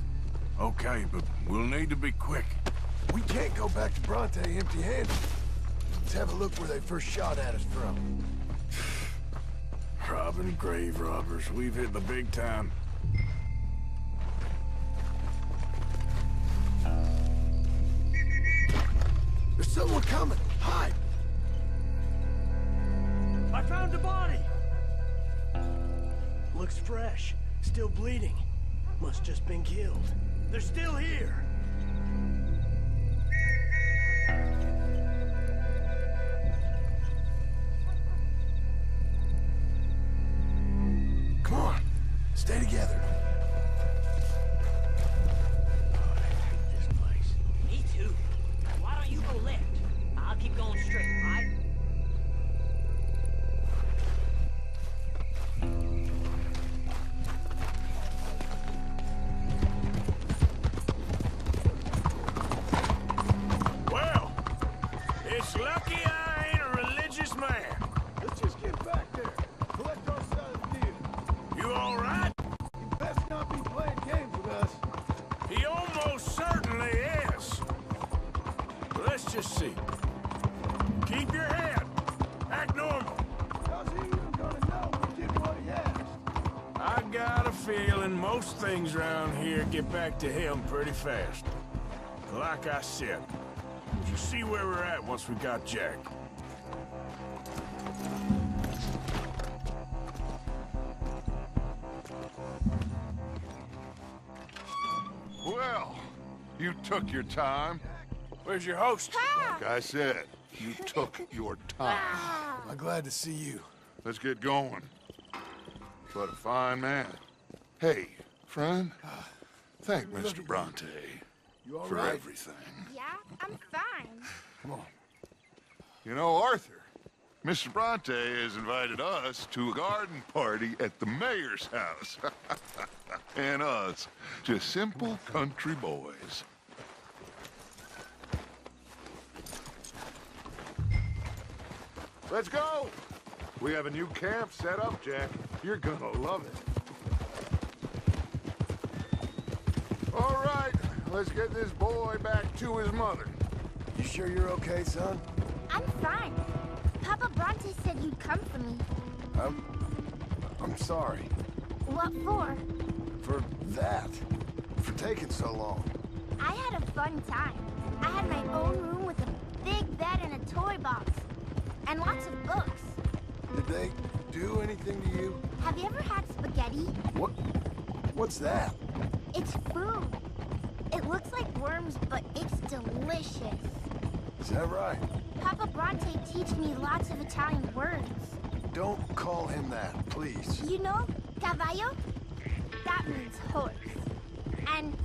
S16: Okay, but we'll need to be quick.
S13: We can't go back to Bronte empty-handed. Let's have a look where they first shot at us from.
S16: Robbing grave robbers. We've hit the big time.
S13: There's someone coming. Hide.
S10: I found a body. Looks fresh. Still bleeding. Must just been killed. They're still here.
S13: Come on. Stay together.
S10: This place.
S6: Me too. Why don't you go left? I'll keep going straight, right?
S16: Well, it's lucky I ain't a religious man.
S13: Let's just get back there. Collect our side of the deal.
S16: You all right?
S13: You best not be playing games with us.
S16: He almost certainly is. Let's just see. Keep your head. Act normal.
S13: How's he even gonna know we did what he asked?
S16: I got a feeling most things around here get back to him pretty fast. Like I said, we'll just see where we're at once we got Jack.
S9: Well, you took your time.
S16: Where's your host?
S9: Like I said, you took your time.
S13: I'm glad to see you.
S9: Let's get going. What a fine man. Hey, friend, thank Mr. Bronte
S13: You all
S9: for
S13: right?
S9: everything.
S21: Yeah, I'm fine.
S13: Come on.
S9: You know, Arthur, Mr. Bronte has invited us to a garden party at the mayor's house. And us, just simple country boys. Let's go! We have a new camp set up, Jack. You're gonna love it. All right, let's get this boy back to his mother.
S13: You sure you're okay, son?
S21: I'm fine. Papa Bronte said you'd come for me.
S13: I'm sorry.
S21: What for?
S13: For that. For taking so long.
S21: I had a fun time. I had my own room with a big bed and a toy box. And lots of books.
S13: Did they do anything to you?
S21: Have you ever had spaghetti?
S13: What's that?
S21: It's food. It looks like worms, but it's delicious.
S13: Is that right?
S21: Papa Bronte teach me lots of Italian words.
S13: Don't call him that, please.
S21: You know, caballo? That means horse. And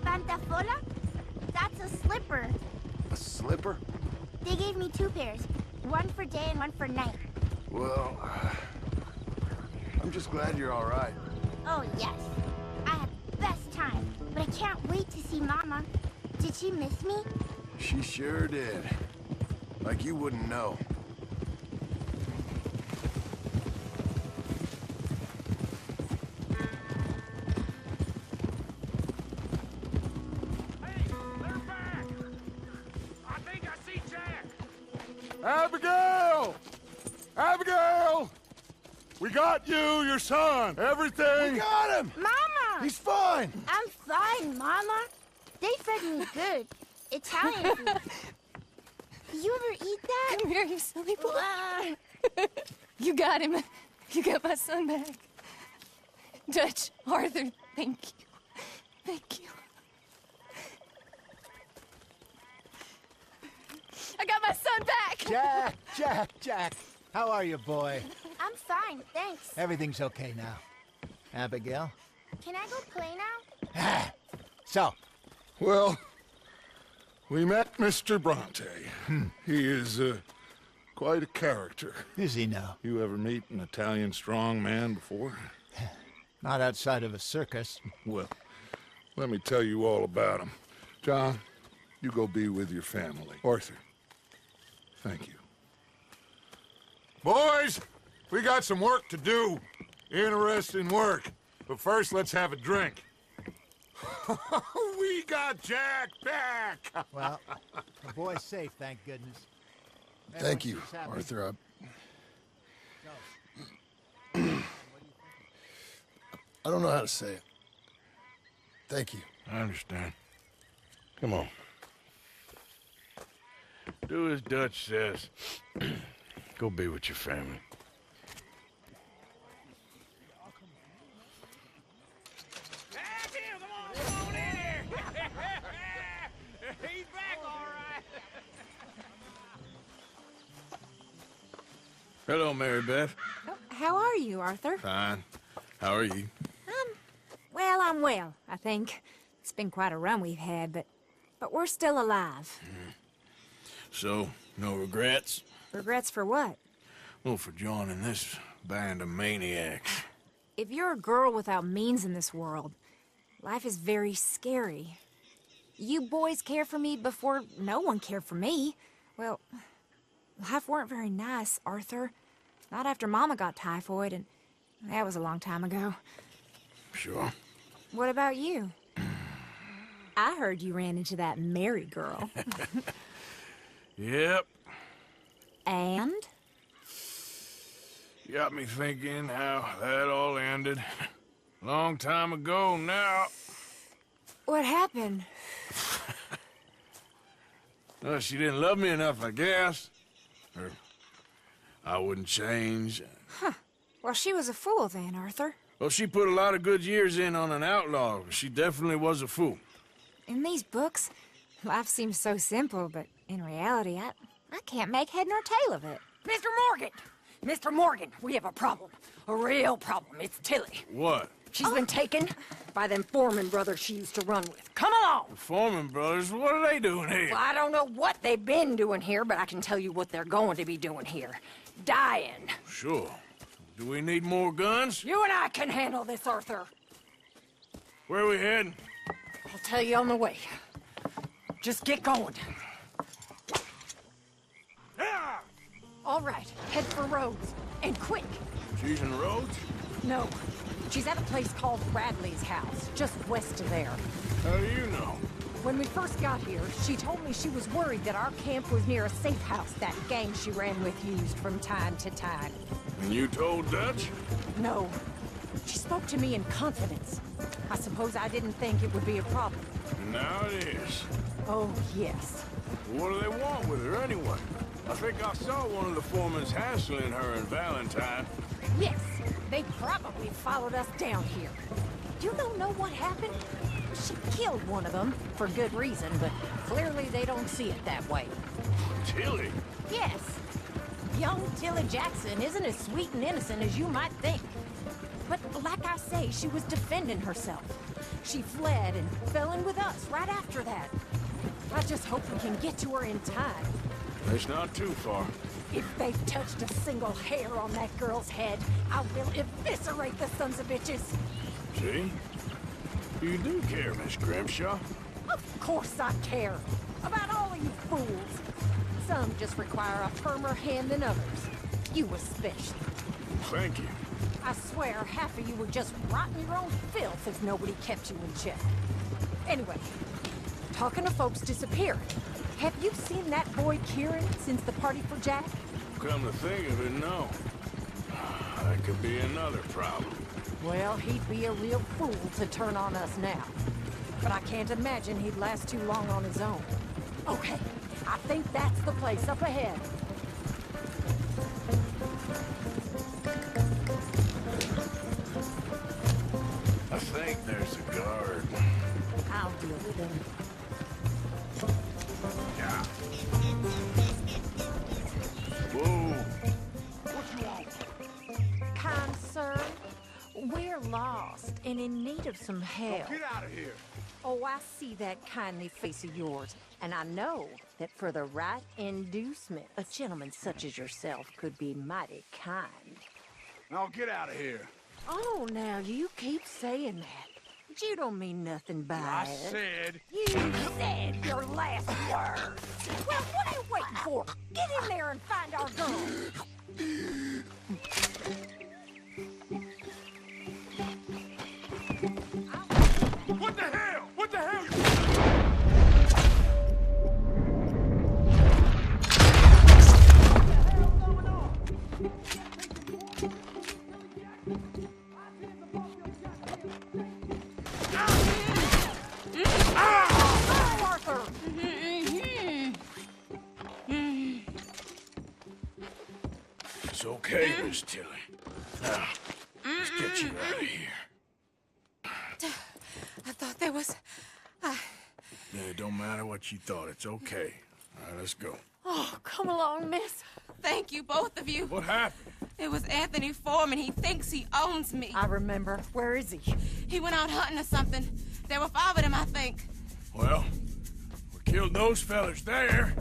S21: pantafola? That's a slipper.
S13: A slipper?
S21: They gave me 2 pairs. One for day and one for night.
S13: Well, I'm just glad you're all right.
S21: Oh, yes. I had the best time. But I can't wait to see Mama. Did she miss me?
S13: She sure did. Like you wouldn't know.
S9: Abigail! Abigail! We got you, your son, everything.
S13: We got him!
S21: Mama!
S13: He's fine!
S21: I'm fine, Mama. They fed me good. Italian food. Did you ever eat that?
S7: Come here, you silly boy. You got him. You got my son back. Dutch, Arthur, thank you. Thank you. I got my son back!
S8: Jack. How are you, boy?
S21: I'm fine, thanks.
S8: Everything's okay now. Abigail?
S21: Can I go play now?
S8: So?
S9: Well, we met Mr. Bronte. He is quite a character.
S8: Is he now?
S9: You ever meet an Italian strong man before?
S8: Not outside of a circus.
S9: Well, let me tell you all about him. John, you go be with your family. Arthur, thank you. Boys, we got some work to do. Interesting work. But first, let's have a drink. We got Jack back!
S8: Well, the boy's safe, thank goodness.
S13: Thank you, Arthur. I don't know how to say it. Thank you.
S16: I understand. Come on. Do as Dutch says. Go be with your family.
S2: He's back, all right.
S16: Hello, Mary Beth.
S15: How are you, Arthur?
S16: Fine. How are you?
S15: Well, I'm well, I think. It's been quite a run we've had, but we're still alive.
S16: So, no regrets?
S15: Regrets for what?
S16: Well, for joining this band of maniacs.
S15: If you're a girl without means in this world, life is very scary. You boys cared for me before no one cared for me. Well, life weren't very nice, Arthur. Not after Mama got typhoid, and that was a long time ago.
S16: Sure.
S15: What about you? I heard you ran into that Mary girl.
S16: Yep.
S15: And?
S16: Got me thinking how that all ended. Long time ago now.
S15: What happened?
S16: Well, she didn't love me enough, I guess. Or I wouldn't change.
S15: Huh. Well, she was a fool then, Arthur.
S16: Well, she put a lot of good years in on an outlaw. She definitely was a fool.
S15: In these books, life seems so simple, but in reality, I can't make head nor tail of it.
S22: Mr. Morgan! Mr. Morgan, we have a problem. A real problem. It's Tilly.
S16: What?
S22: She's been taken by them Foreman brothers she used to run with. Come along!
S16: The Foreman brothers? What are they doing here?
S22: Well, I don't know what they've been doing here, but I can tell you what they're going to be doing here. Dying.
S16: Sure. Do we need more guns?
S22: You and I can handle this, Arthur.
S16: Where are we heading?
S22: I'll tell you on the way. Just get going. All right, head for Rhodes, and quick.
S16: She's in Rhodes?
S22: No, she's at a place called Bradley's house, just west of there.
S16: How do you know?
S22: When we first got here, she told me she was worried that our camp was near a safe house that gang she ran with used from time to time.
S16: And you told Dutch?
S22: No. She spoke to me in confidence. I suppose I didn't think it would be a problem.
S16: Now it is.
S22: Oh, yes.
S16: What do they want with her anyway? I think I saw one of the foremans hassling her and Valentine.
S22: Yes, they probably followed us down here. You don't know what happened? She killed one of them, for good reason, but clearly they don't see it that way.
S16: Tilly?
S22: Yes. Young Tilly Jackson isn't as sweet and innocent as you might think. But like I say, she was defending herself. She fled and fell in with us right after that. I just hope we can get to her in time.
S16: It's not too far.
S22: If they've touched a single hair on that girl's head, I will eviscerate the sons of bitches.
S16: See? You do care, Miss Grimshaw.
S22: Of course I care. About all of you fools. Some just require a firmer hand than others. You especially.
S16: Thank you.
S22: I swear half of you would just rot in your own filth if nobody kept you in check. Anyway, talking to folks disappearing. Have you seen that boy Kieran since the party for Jack?
S16: Come to think of it, no. That could be another problem.
S22: Well, he'd be a real fool to turn on us now. But I can't imagine he'd last too long on his own. Okay, I think that's the place up ahead.
S16: I think there's a guard.
S22: I'll deal with him.
S16: Yeah. Whoa. What you want?
S22: Kind sir,
S1: We're lost and in need of some help.
S9: Get out of here.
S1: Oh, I see that kindly face of yours, and I know that for the right inducement, a gentleman such as yourself could be mighty kind.
S9: Now get out of here.
S1: Oh, now you keep saying that. But you don't mean nothing by
S9: I
S1: it.
S9: said...
S1: You said your last word. Well, what are you waiting for? Get in there and find our girl.
S9: What the hell? What the hell?
S16: It's okay, Miss Tilly. Now, let's get you out of here.
S18: I thought there was...
S16: Yeah, it don't matter what you thought. It's okay. All right, let's go.
S18: Oh, come along, miss. Thank you, both of you.
S16: What happened?
S18: It was Anthony Foreman. He thinks he owns me.
S1: I remember. Where is he?
S18: He went out hunting or something. There were 5 of them, I think.
S16: Well, we killed those fellas there.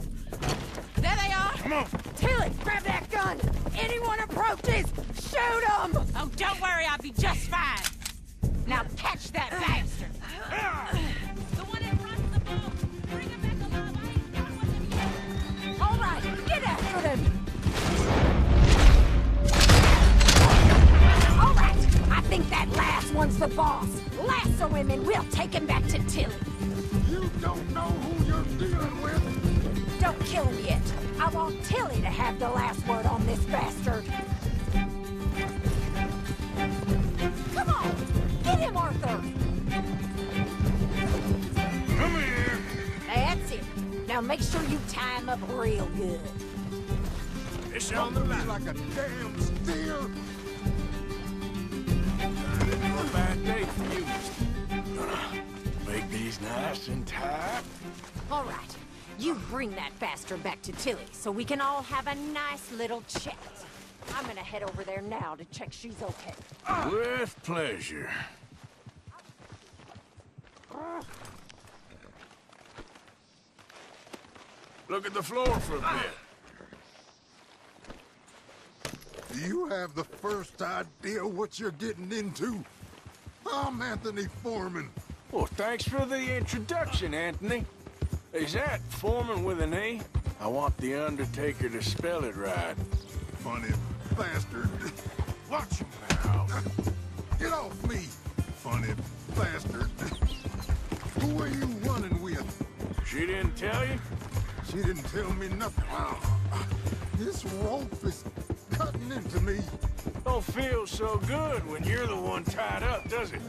S18: There they are.
S16: Come on.
S1: Tilly, grab that gun. Anyone approaches, shoot them.
S18: Oh, don't worry. I'll be just fine.
S1: Now catch that bastard.
S18: The one that runs the boat. Bring him back alive. I ain't done with him yet.
S1: All right, get after them. All right, I think that last one's the boss. Lasso him and we'll take him back to Tilly.
S9: You don't know who you're dealing with.
S1: Don't kill him yet. I want Tilly to have the last word on this bastard. Come on, get him, Arthur.
S9: Come here.
S1: That's it. Now make sure you tie him up real good.
S16: It's on the line.
S9: Like a damn steer.
S16: A bad day for you, mister. Gonna make these nice and tight.
S1: All right, you bring that bastard back to Tilly so we can all have a nice little chat. I'm gonna head over there now to check she's okay.
S16: With pleasure. Look at the floor for a bit.
S9: Do you have the first idea what you're getting into? I'm Anthony Foreman.
S16: Well, thanks for the introduction, Anthony. Is that Foreman with an E? I want the Undertaker to spell it right.
S9: Funny bastard. Watch him now. Get off me, funny bastard. Who are you running with?
S16: She didn't tell you?
S9: She didn't tell me nothing. This rope is cutting into me.
S16: Don't feel so good when you're the one tied up, does it?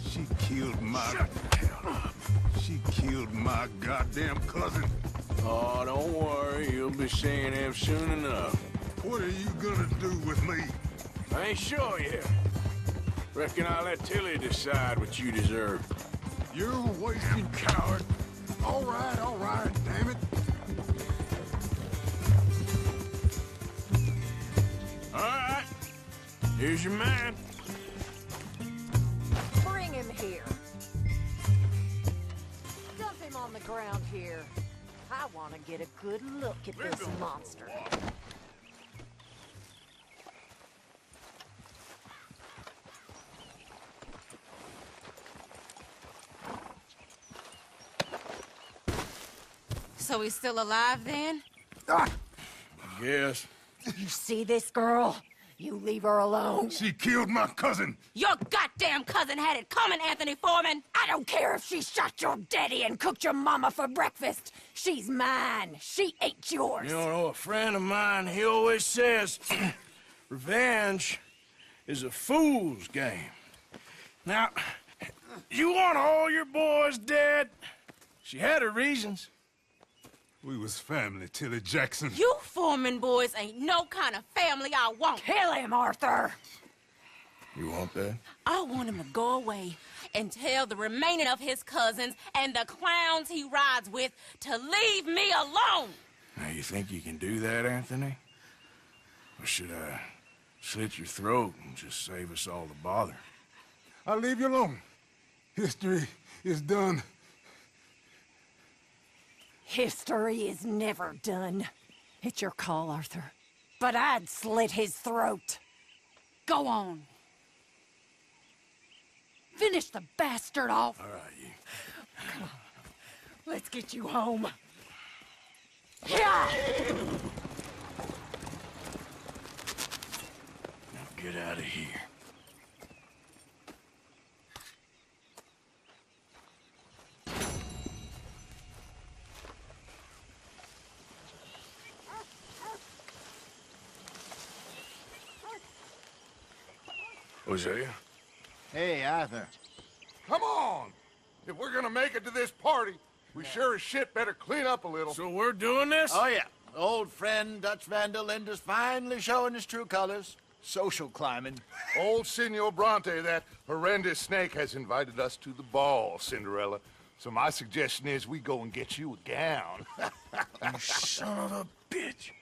S9: She killed my... Shut the hell up. She killed my goddamn cousin.
S16: Oh, don't worry. You'll be seeing him soon enough.
S9: What are you gonna do with me?
S16: I ain't sure yet. Reckon I'll let Tilly decide what you deserve.
S9: You're a wasting coward. All right, damn it.
S16: All right. Here's your man.
S1: Bring him here. Dump him on the ground here. I want to get a good look at this monster.
S18: So he's still alive then?
S16: Yes.
S1: You see this girl? You leave her alone.
S9: She killed my cousin.
S18: Your goddamn cousin had it coming, Anthony Foreman.
S1: I don't care if she shot your daddy and cooked your mama for breakfast. She's mine. She ain't yours.
S16: You know, a friend of mine, he always says, revenge is a fool's game. Now, you want all your boys dead? She had her reasons.
S9: We was family, Tilly Jackson.
S18: You Foreman boys ain't no kind of family I want.
S1: Kill him, Arthur.
S16: You want that?
S18: I want him to go away and tell the remaining of his cousins and the clowns he rides with to leave me alone.
S16: Now, you think you can do that, Anthony? Or should Slit your throat and just save us all the bother.
S9: I'll leave you alone. History is done.
S1: History is never done. It's your call, Arthur. But I'd slit his throat.
S4: Go on. Finish the bastard off.
S16: All right, you.
S1: Come on. Let's get you home. Yeah!
S16: Now get out of here. Hosea?
S8: Hey, Arthur.
S9: Come on! If we're gonna make it to this party, we sure as shit better clean up a little.
S16: So we're doing this?
S8: Oh, yeah. Old friend Dutch Van der Linde's finally showing his true colors. Social climbing.
S9: Old Senor Bronte, that horrendous snake, has invited us to the ball, Cinderella. So my suggestion is we go and get you a gown.
S16: You son of a bitch.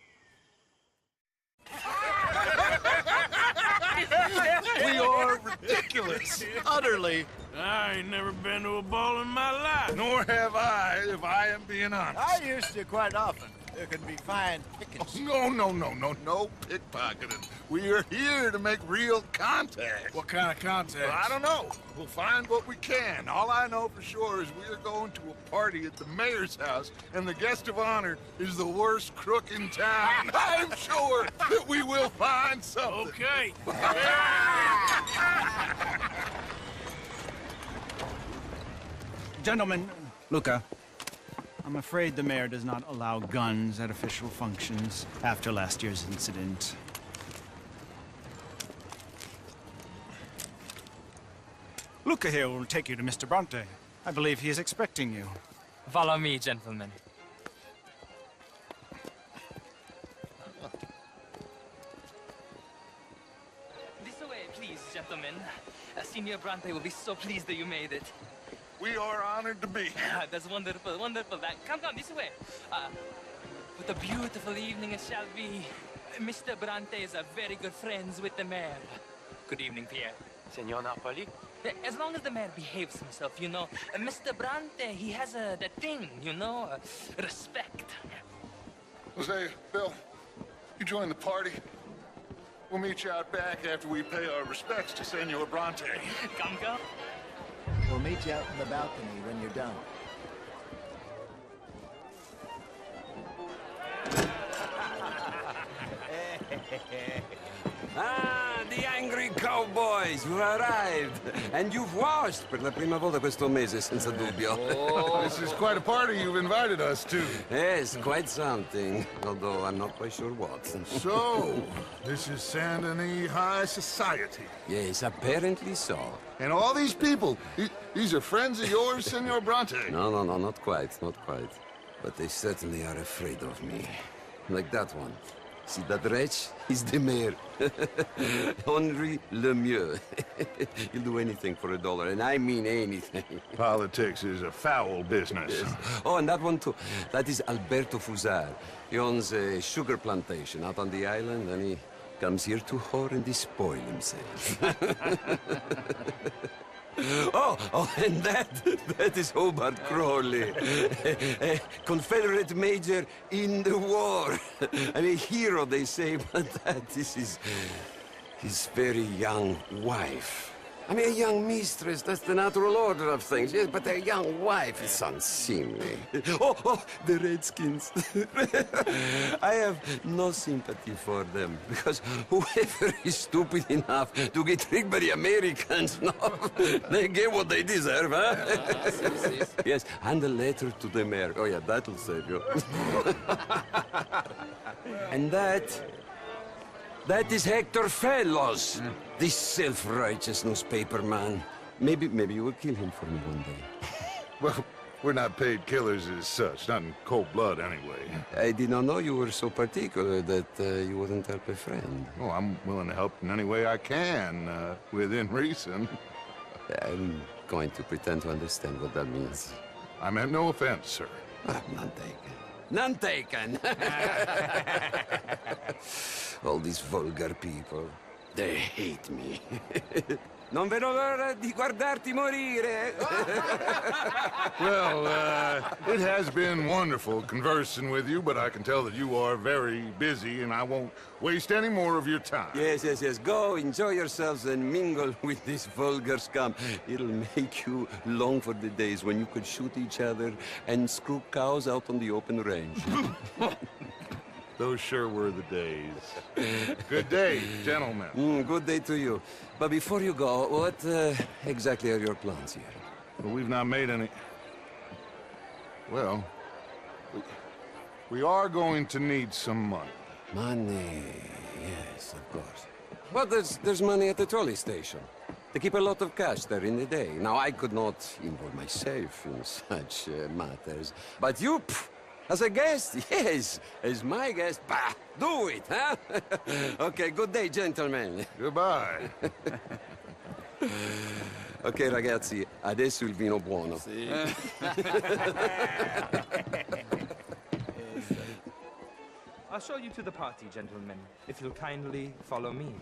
S9: We are ridiculous. Utterly.
S16: I ain't never been to a ball in my life.
S9: Nor have I, if I am being honest.
S8: I used to quite often. There can be fine pickings.
S9: No pickpocketing. We are here to make real contact.
S16: What kind of contact?
S9: Well, I don't know. We'll find what we can. All I know for sure is we are going to a party at the mayor's house, and the guest of honor is the worst crook in town. I'm sure that we will find something.
S16: Okay.
S12: Gentlemen, Luca, I'm afraid the mayor does not allow guns at official functions after last year's incident. Luca here will take you to Mr. Bronte. I believe he is expecting you.
S23: Follow me, gentlemen. This way, please, gentlemen. Senior Bronte will be so pleased that you made it.
S9: We are honored to be here.
S23: That's wonderful, wonderful. Come, this way. What a beautiful evening it shall be. Mr. Bronte is very good friends with the mayor. Good evening, Pierre.
S24: Senor Napoli?
S23: As long as the mayor behaves himself, you know. Mr. Bronte, he has that thing, you know, respect.
S9: Jose, Bill, you join the party. We'll meet you out back after we pay our respects to Senor Bronte.
S23: Come.
S8: We'll meet you out in the balcony when you're done.
S3: The angry cowboys, you arrived. And you've washed per la prima volta questo mese, senza dubbio.
S9: Oh, this is quite a party you've invited us to.
S3: Yes, quite something. Although I'm not quite sure what.
S9: So, this is Saint Denis High Society.
S3: Yes, apparently so.
S9: And all these people, these are friends of yours, Senor Bronte?
S3: No, not quite, not quite. But they certainly are afraid of me. Like that one. See that wretch? He's the mayor. Henri Lemieux. He'll do anything for $1, and I mean anything.
S9: Politics is a foul business.
S3: Yes. Oh, and that one too. That is Alberto Fusar. He owns a sugar plantation out on the island, and he comes here to whore and despoil himself. Oh, and that is Hobart Crawley, a Confederate major in the war. And a hero, they say, but that is his very young wife. I mean, a young mistress, that's the natural order of things, yes, but a young wife is unseemly. Oh, the Redskins. I have no sympathy for them, because whoever is stupid enough to get tricked by the Americans, no, they get what they deserve, huh? Yes, and a letter to the mayor. Oh, yeah, that'll save you. And that is Hector Fellows, this self-righteous newspaper man. Maybe you will kill him for me one day.
S9: Well, we're not paid killers as such, not in cold blood anyway.
S3: I did not know you were so particular that you wouldn't help a friend.
S9: Oh, I'm willing to help in any way I can, within reason.
S3: I'm going to pretend to understand what that means.
S9: I meant no offense, sir.
S3: None taken. None taken! All these vulgar people. They hate me. Non vedo l'ora di guardarti morire.
S9: Well, it has been wonderful conversing with you, but I can tell that you are very busy, and I won't waste any more of your time.
S3: Yes, yes, yes. Go, enjoy yourselves, and mingle with this vulgar scum. It'll make you long for the days when you could shoot each other and screw cows out on the open range.
S9: Those sure were the days. Good day, gentlemen.
S3: Good day to you. But before you go, what exactly are your plans here?
S9: Well, we've not made any... Well, we are going to need some money.
S3: Money, yes, of course. But there's money at the trolley station. They keep a lot of cash there in the day. Now, I could not involve myself in such matters. But you... As a guest? Yes. As my guest? Bah! Do it, huh? Okay, good day, gentlemen.
S9: Goodbye.
S3: Ok, ragazzi, adesso il vino buono.
S11: Sì.
S17: I'll show you to the party, gentlemen, if you'll kindly follow me.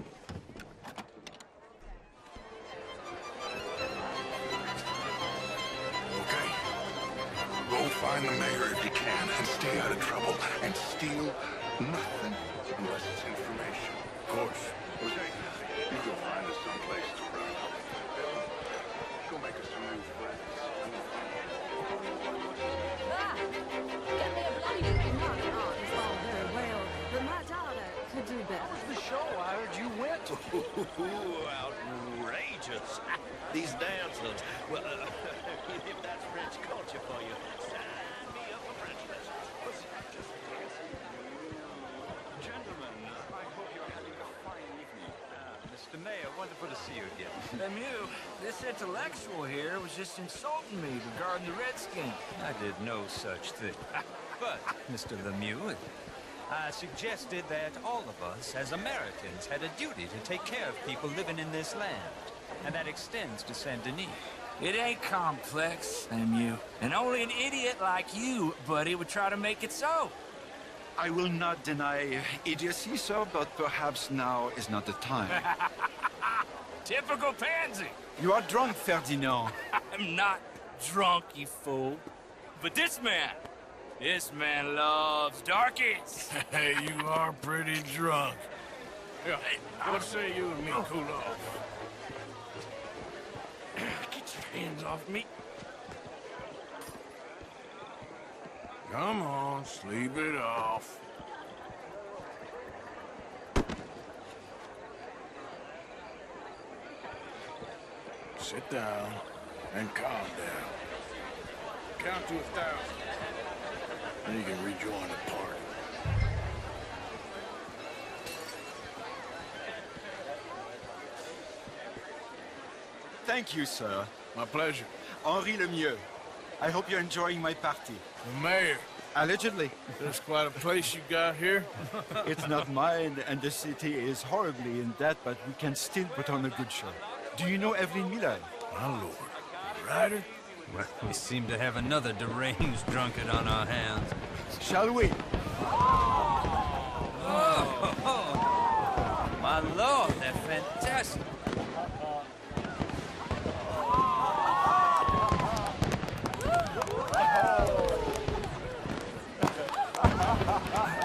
S9: Go find the mayor if you can, and stay out of trouble, and steal nothing unless it's information. Of course. Okay, you go find us someplace to run. Go make us some new friends.
S1: Get me a bloody drink. Oh, it's all very well, but my daughter could do better.
S8: How was the show? I heard you went.
S11: Outrageous. These dancers. Well, if that's French culture for you, sign me up for French lessons.
S19: Gentlemen, I hope you're having a fine evening. Mr. Mayor, wonderful to see you again.
S10: Lemieux, this intellectual here was just insulting me regarding the Redskins.
S19: I did no such thing. But, Mr. Lemieux, I suggested that all of us, as Americans, had a duty to take care of people living in this land. And that extends to Saint Denis.
S10: It ain't complex, Lemieux. And only an idiot like you, buddy, would try to make it so.
S24: I will not deny idiocy, sir, but perhaps now is not the time.
S10: Typical pansy.
S24: You are drunk, Ferdinand.
S10: I'm not drunk, you fool. But this man loves darkies.
S16: Hey, you are pretty drunk. Yeah, what say you and me cool off?
S10: Get your hands off me.
S16: Come on, sleep it off. Sit down and calm down. Count to 1,000. Then you can rejoin the party.
S24: Thank you, sir.
S16: My pleasure.
S24: Henri Lemieux. I hope you're enjoying my party.
S16: The mayor.
S24: Allegedly.
S16: There's quite a place you got here.
S24: It's not mine, and the city is horribly in debt, but we can still put on a good show. Do you know Evelyn Miller?
S16: My lord. Ryder?
S19: Well, we seem to have another deranged drunkard on our hands.
S24: Shall we?
S10: Oh, my lord, they're fantastic.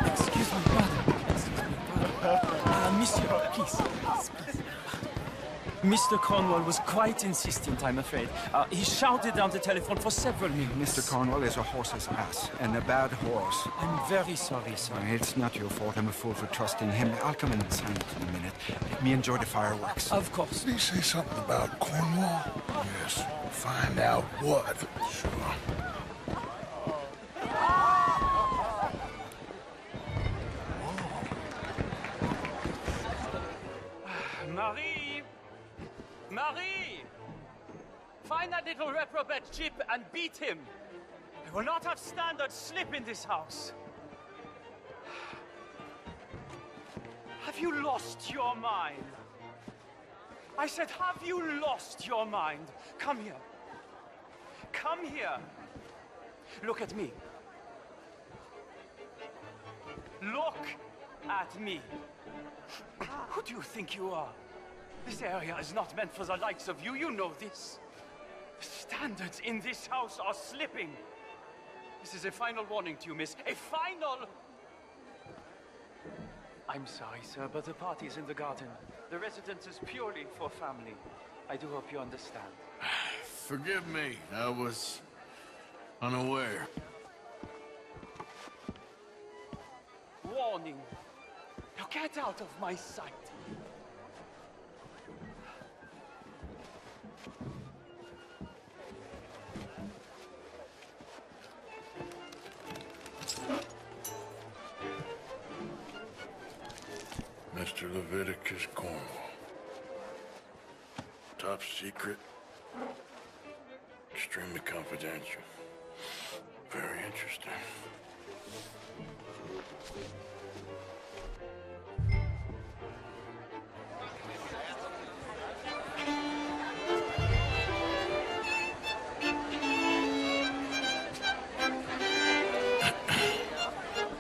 S22: Excuse me, brother. Monsieur, please. Mr. Cornwall was quite insistent, I'm afraid. He shouted down the telephone for several minutes.
S24: Mr. Cornwall is a horse's ass, and a bad horse.
S22: I'm very sorry, sir.
S24: It's not your fault. I'm a fool for trusting him. I'll come in and sign it in a minute. Let me enjoy the fireworks.
S22: Of course.
S9: Did he say something about Cornwall? Yes. Find out what. Sure.
S23: Marie! Marie! Find that little reprobate Chip and beat him. I will not have standard slip in this house. Have you lost your mind? I said, have you lost your mind? Come here. Come here. Look at me. Look at me. Who do you think you are? This area is not meant for the likes of you. You know this. The standards in this house are slipping. This is a final warning to you, miss. A final... I'm sorry, sir, but the party's in the garden. The residence is purely for family. I do hope you understand.
S16: Forgive me. I was unaware.
S23: Warning. Now get out of my sight.
S16: Mr. Leviticus Cornwall. Top secret. Extremely confidential. Very interesting.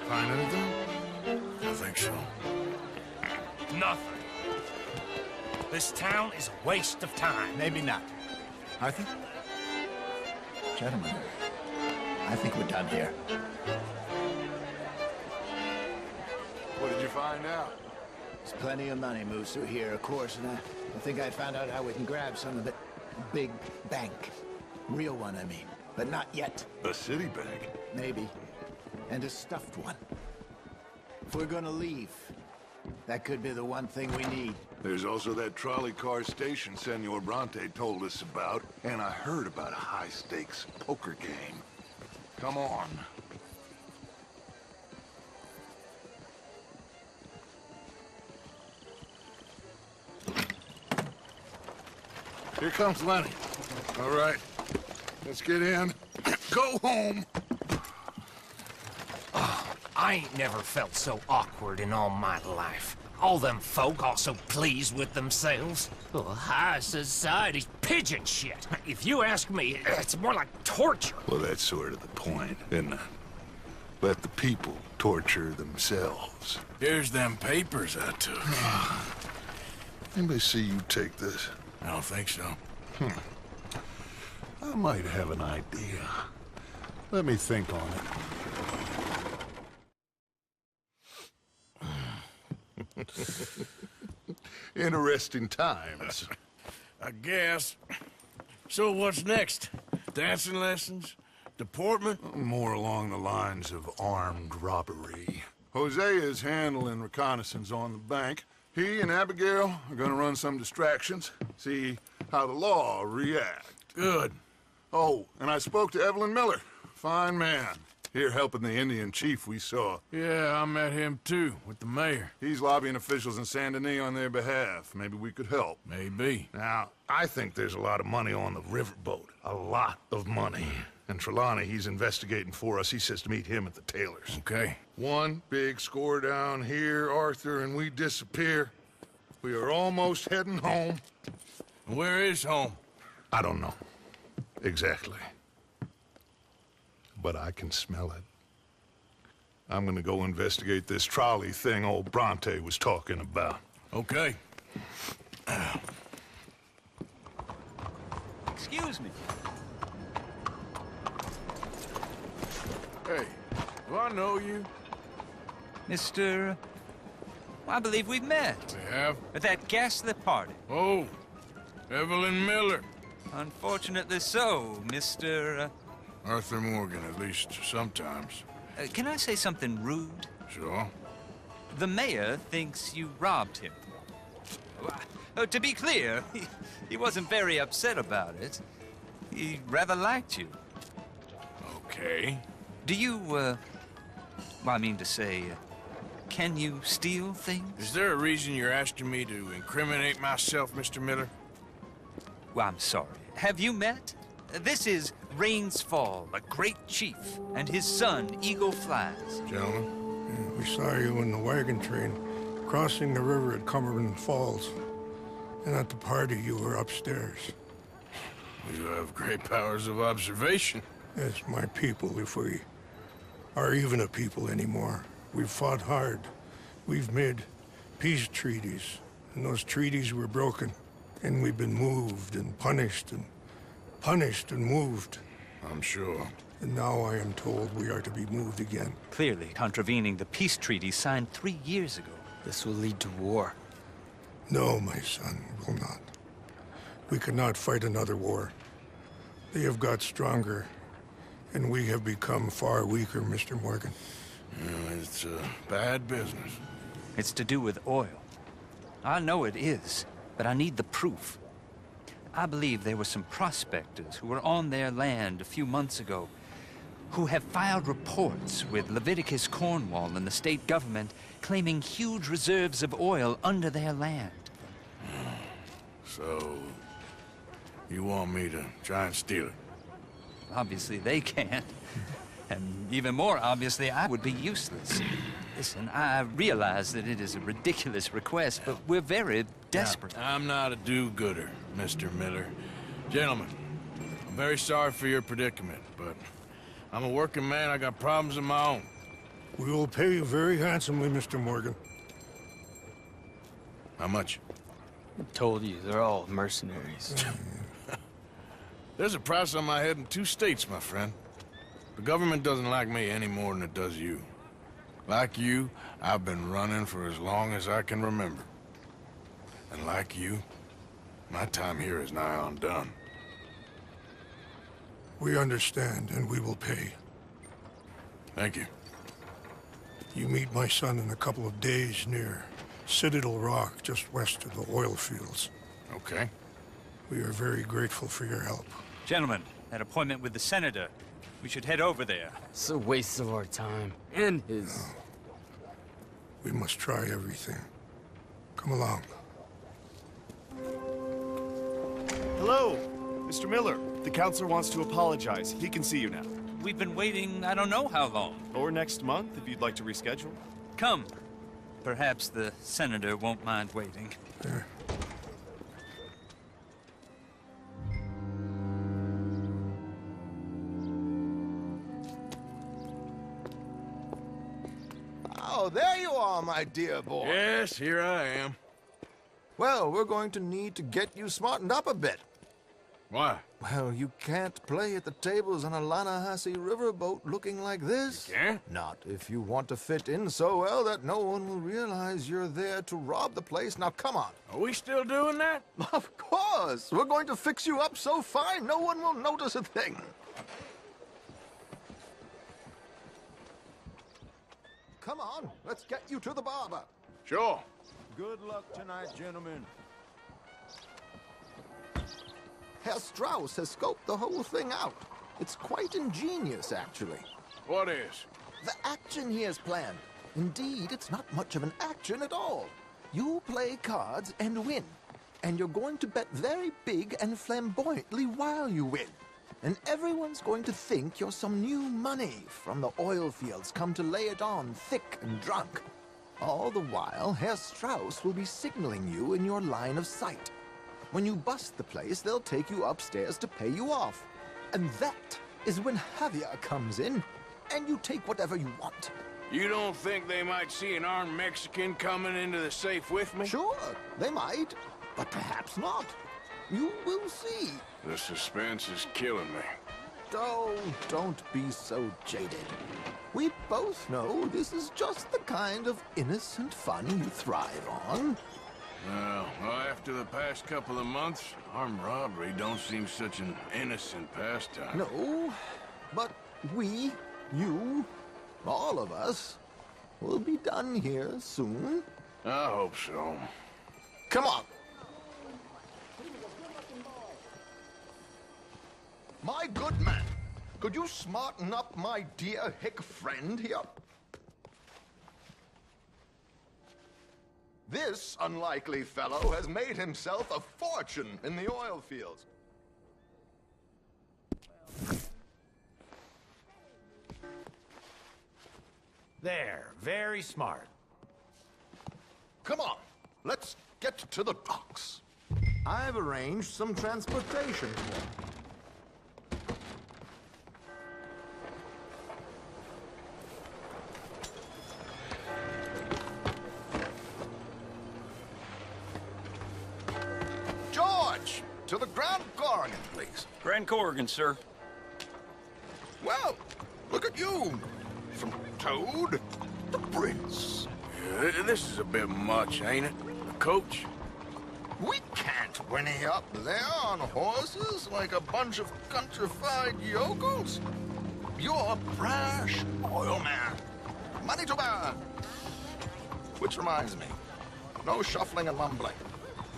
S16: Find anything? I think so.
S2: Nothing. This town is a waste of time.
S8: Maybe not. Arthur? Gentlemen, I think we're done here.
S9: What did you find out?
S8: There's plenty of money moves through here, of course, and I think I found out how we can grab some of it. Big bank. Real one, I mean. But not yet.
S9: A city bank?
S8: Maybe. And a stuffed one. If we're gonna leave, that could be the one thing we need.
S9: There's also that trolley car station Senor Bronte told us about, and I heard about a high-stakes poker game. Come on. Here comes Lenny. All right, let's get in. Go home.
S2: I ain't never felt so awkward in all my life. All them folk all so pleased with themselves. Oh, high society's pigeon shit. If you ask me, it's more like torture.
S9: Well, that's sort of the point, isn't it? Let the people torture themselves.
S16: Here's them papers I took.
S9: Anybody see you take this?
S16: I don't think so.
S9: I might have an idea. Let me think on it. Interesting times.
S16: I guess. So what's next? Dancing lessons? Deportment?
S9: More along the lines of armed robbery. Hosea is handling reconnaissance on the bank. He and Abigail are gonna run some distractions, see how the law react.
S16: Good.
S9: Oh, and I spoke to Evelyn Miller. Fine man. Here helping the Indian chief we saw.
S16: Yeah, I met him too, with the mayor.
S9: He's lobbying officials in Saint Denis on their behalf. Maybe we could help.
S16: Maybe.
S9: Now, I think there's a lot of money on the riverboat. A lot of money. And Trelawney, he's investigating for us. He says to meet him at the Taylor's.
S16: Okay.
S9: One big score down here, Arthur, and we disappear. We are almost heading home.
S16: Where is home?
S9: I don't know. Exactly. But I can smell it. I'm gonna go investigate this trolley thing old Bronte was talking about.
S16: Okay.
S19: Excuse me.
S16: Hey, do I know you?
S19: Mr. I believe we've met.
S16: We have?
S19: At that ghastly party.
S16: Oh, Evelyn Miller.
S19: Unfortunately so, Mr.
S16: Arthur Morgan, at least sometimes.
S19: Can I say something rude?
S16: Sure.
S19: The mayor thinks you robbed him. To be clear, he wasn't very upset about it. He rather liked you.
S16: Okay.
S19: Do you, well, I mean to say, can you steal things?
S16: Is there a reason you're asking me to incriminate myself, Mr. Miller?
S19: Well, I'm sorry. Have you met? This is Rains Fall, a great chief, and his son, Eagle Flies.
S16: Gentlemen?
S5: We saw you in the wagon train, crossing the river at Cumberland Falls. And at the party, you were upstairs.
S16: You have great powers of observation.
S5: Yes, my people, if we are even a people anymore. We've fought hard, We've made peace treaties, and those treaties were broken. And we've been moved and punished and moved.
S13: I'm sure.
S5: And now I am told we are to be moved again.
S19: Clearly contravening the peace treaty signed 3 years ago.
S6: This will lead to war.
S5: No, my son, it will not. We cannot fight another war. They have got stronger, and we have become far weaker, Mr. Morgan.
S13: It's bad business.
S19: It's to do with oil. I know it is, but I need the proof. I believe there were some prospectors who were on their land a few months ago who have filed reports with Leviticus Cornwall and the state government claiming huge reserves of oil under their land.
S13: So, you want me to try and steal it?
S19: Obviously they can't. And even more obviously, I would be useless. Listen, I realize that it is a ridiculous request, but we're very desperate.
S13: Now, I'm not a do-gooder, Mr. Miller. Gentlemen, I'm very sorry for your predicament, but I'm a working man. I got problems of my own.
S5: We will pay you very handsomely, Mr. Morgan.
S13: How much?
S6: I told you, they're all mercenaries.
S13: There's a price on my head in 2 states, my friend. The government doesn't like me any more than it does you. Like you, I've been running for as long as I can remember. And like you, my time here is nigh on done.
S5: We understand, and we will pay.
S13: Thank you.
S5: You meet my son in a couple of days near Citadel Rock, just west of the oil fields.
S13: Okay.
S5: We are very grateful for your help.
S19: Gentlemen, that appointment with the senator. We should head over there.
S6: It's a waste of our time. And his...
S5: No. We must try everything. Come along.
S7: Hello, Mr. Miller. The counselor wants to apologize. He can see you now.
S19: We've been waiting I don't know how long.
S7: Or next month, if you'd like to reschedule.
S19: Come. Perhaps the senator won't mind waiting.
S14: Oh, there you are, my dear boy.
S13: Yes, here I am.
S14: Well, we're going to need to get you smartened up a bit.
S13: Why?
S14: Well, you can't play at the tables on a Lannahechee riverboat looking like this.
S13: You can't?
S14: Not if you want to fit in so well that no one will realize you're there to rob the place. Now, come on.
S13: Are we still doing that?
S14: Of course. We're going to fix you up so fine no one will notice a thing. Come on, let's get you to the barber.
S13: Sure.
S14: Good luck tonight, gentlemen. Herr Strauss has scoped the whole thing out. It's quite ingenious, actually.
S13: What is?
S14: The action he has planned. Indeed, it's not much of an action at all. You play cards and win. And you're going to bet very big and flamboyantly while you win. And everyone's going to think you're some new money from the oil fields come to lay it on thick and drunk. All the while, Herr Strauss will be signaling you in your line of sight. When you bust the place, they'll take you upstairs to pay you off. And that is when Javier comes in, and you take whatever you want.
S13: You don't think they might see an armed Mexican coming into the safe with me?
S14: Sure, they might, but perhaps not. You will see.
S13: The suspense is killing me.
S14: Oh, don't be so jaded. We both know this is just the kind of innocent fun you thrive on.
S13: Well, after the past couple of months, armed robbery don't seem such an innocent pastime.
S14: No, but we, you, all of us, will be done here soon.
S13: I hope so.
S14: Come on. My good man, could you smarten up my dear hick friend here? This unlikely fellow has made himself a fortune in the oil fields.
S20: There, very smart.
S14: Come on, let's get to the docks. I've arranged some transportation for him.
S4: to the Grand Corrigan, please.
S16: Grand Corrigan, sir.
S4: Well, look at you. From Toad to Prince.
S16: Yeah, this is a bit much, ain't it? Coach?
S4: We can't whinny up there on horses like a bunch of countrified yokels. You're brash oil man. Money to burn. Which reminds me, no shuffling and mumbling.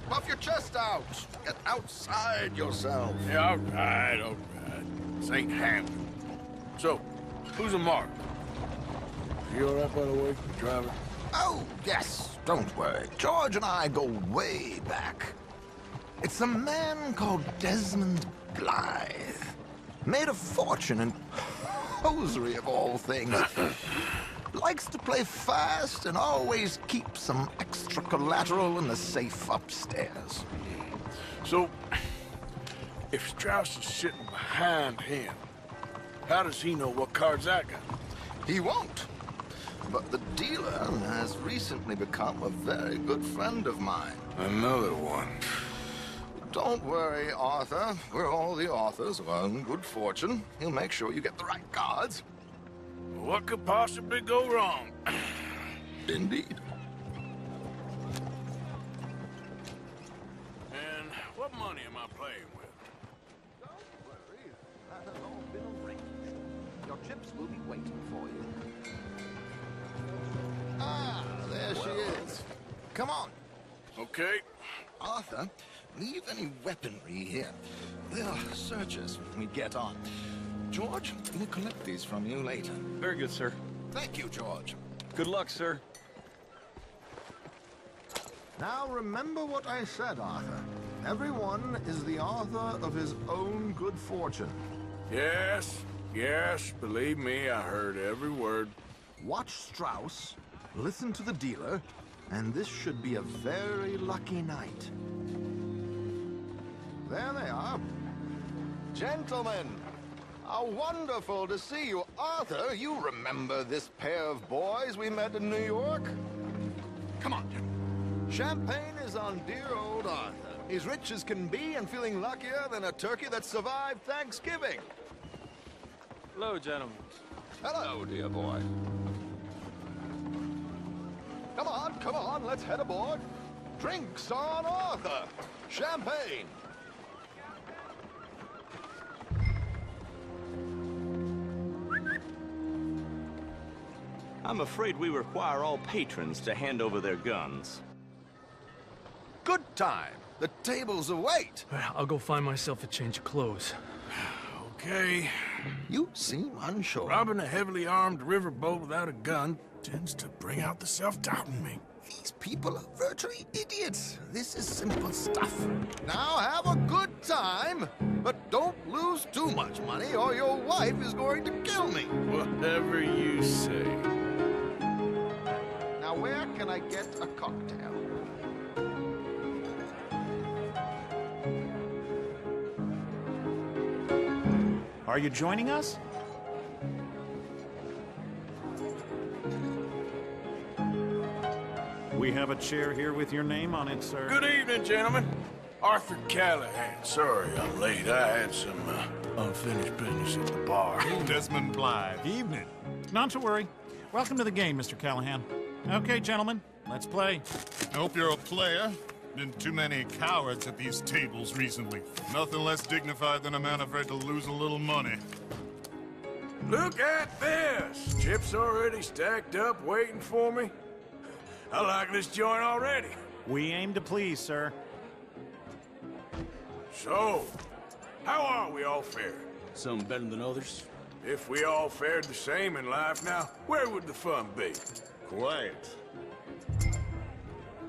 S4: Puff your chest out. Get outside yourself.
S16: Yeah, all right. This ain't happening. So, who's a mark? You all right, by the way, driver?
S4: Oh, yes. Don't worry. George and I go way back. It's a man called Desmond Blythe. Made a fortune in hosiery of all things. Likes to play fast and always keeps some extra collateral in the safe upstairs.
S16: So, if Strauss is sitting behind him, how does he know what cards I got?
S4: He won't. But the dealer has recently become a very good friend of mine.
S16: Another one.
S4: Don't worry, Arthur. We're all the authors of our good fortune. He'll make sure you get the right cards.
S16: What could possibly go wrong?
S4: Indeed.
S16: And what money am I playing with?
S4: Don't worry. That has all been arranged. Your chips will be waiting for you. Ah, there she is. Come on.
S16: Okay.
S4: Arthur, leave any weaponry here. They'll search us when we get on. George, we'll collect these from you later.
S15: Very good, sir.
S4: Thank you, George.
S15: Good luck, sir.
S14: Now remember what I said, Arthur. Everyone is the author of his own good fortune.
S16: Yes, believe me, I heard every word.
S14: Watch Strauss, listen to the dealer, and this should be a very lucky night. There they are. Gentlemen, how wonderful to see you. Arthur, you remember this pair of boys we met in New York? Come on, gentlemen. Champagne is on dear old Arthur. He's rich as can be and feeling luckier than a turkey that survived Thanksgiving.
S17: Hello, gentlemen.
S14: Hello, dear boy. Come on, let's head aboard. Drinks on Arthur. Champagne.
S15: I'm afraid we require all patrons to hand over their guns.
S14: Good time. The tables await.
S17: I'll go find myself a change of clothes.
S16: Okay.
S14: You seem unsure.
S16: Robbing a heavily armed riverboat without a gun tends to bring out the self-doubt in me.
S14: These people are virtually idiots. This is simple stuff. Now have a good time, but don't lose too much money or your wife is going to kill me.
S16: Whatever you say.
S14: Now where can I get a cocktail?
S12: Are you joining us? We have a chair here with your name on it, sir.
S16: Good evening, gentlemen. Arthur Callahan. Sorry I'm late. I had some unfinished business at the bar.
S18: Desmond Blythe. Evening.
S12: Not to worry. Welcome to the game, Mr. Callahan. Okay, gentlemen, let's play.
S18: I hope you're a player. Been too many cowards at these tables recently. Nothing less dignified than a man afraid to lose a little money.
S16: Look at this! Chips already stacked up, waiting for me. I like this joint already.
S12: We aim to please, sir.
S16: So, how are we all fared?
S15: Some better than others.
S16: If we all fared the same in life now, where would the fun be?
S18: Quiet.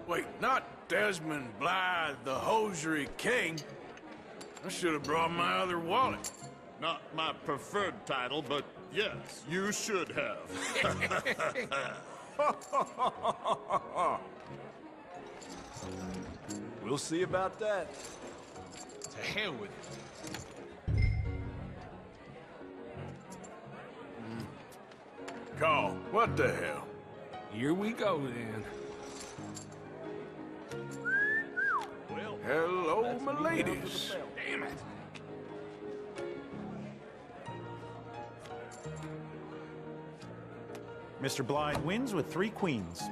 S16: Wait, not Desmond Blythe, the hosiery king. I should have brought my other wallet.
S18: Not my preferred title, but yes, you should have.
S15: We'll see about that. To hell with it.
S16: Call, what the hell?
S17: Here we go, then.
S16: Well, hello. hello, my ladies.
S23: Damn it.
S1: Mr. Blythe wins with 3 queens.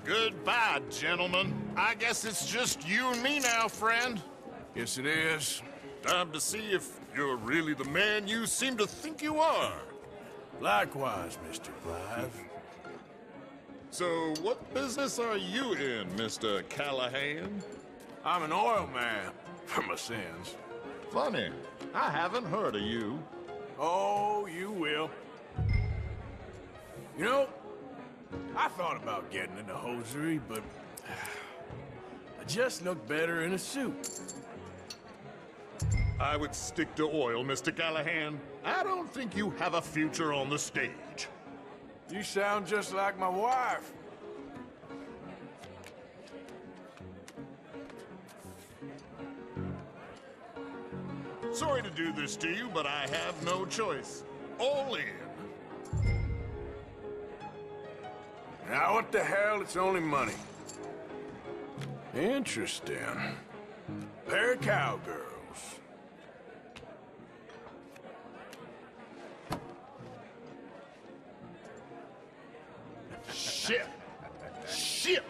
S18: Goodbye, gentlemen. I guess it's just you and me now, friend.
S16: Yes, it is.
S18: Time to see if you're really the man you seem to think you are.
S16: Likewise, Mr. Blythe.
S18: So, what business are you in, Mr. Callahan?
S16: I'm an oil man, for my sins.
S18: Funny, I haven't heard of you.
S16: Oh, you will. You know, I thought about getting into hosiery, but I just look better in a suit.
S18: I would stick to oil, Mr. Callahan. I don't think you have a future on the stage.
S16: You sound just like my wife.
S18: Sorry to do this to you, but I have no choice. All in.
S16: Now, what the hell? It's only money. Interesting. Pair of cowgirls.
S18: Shit. Shit.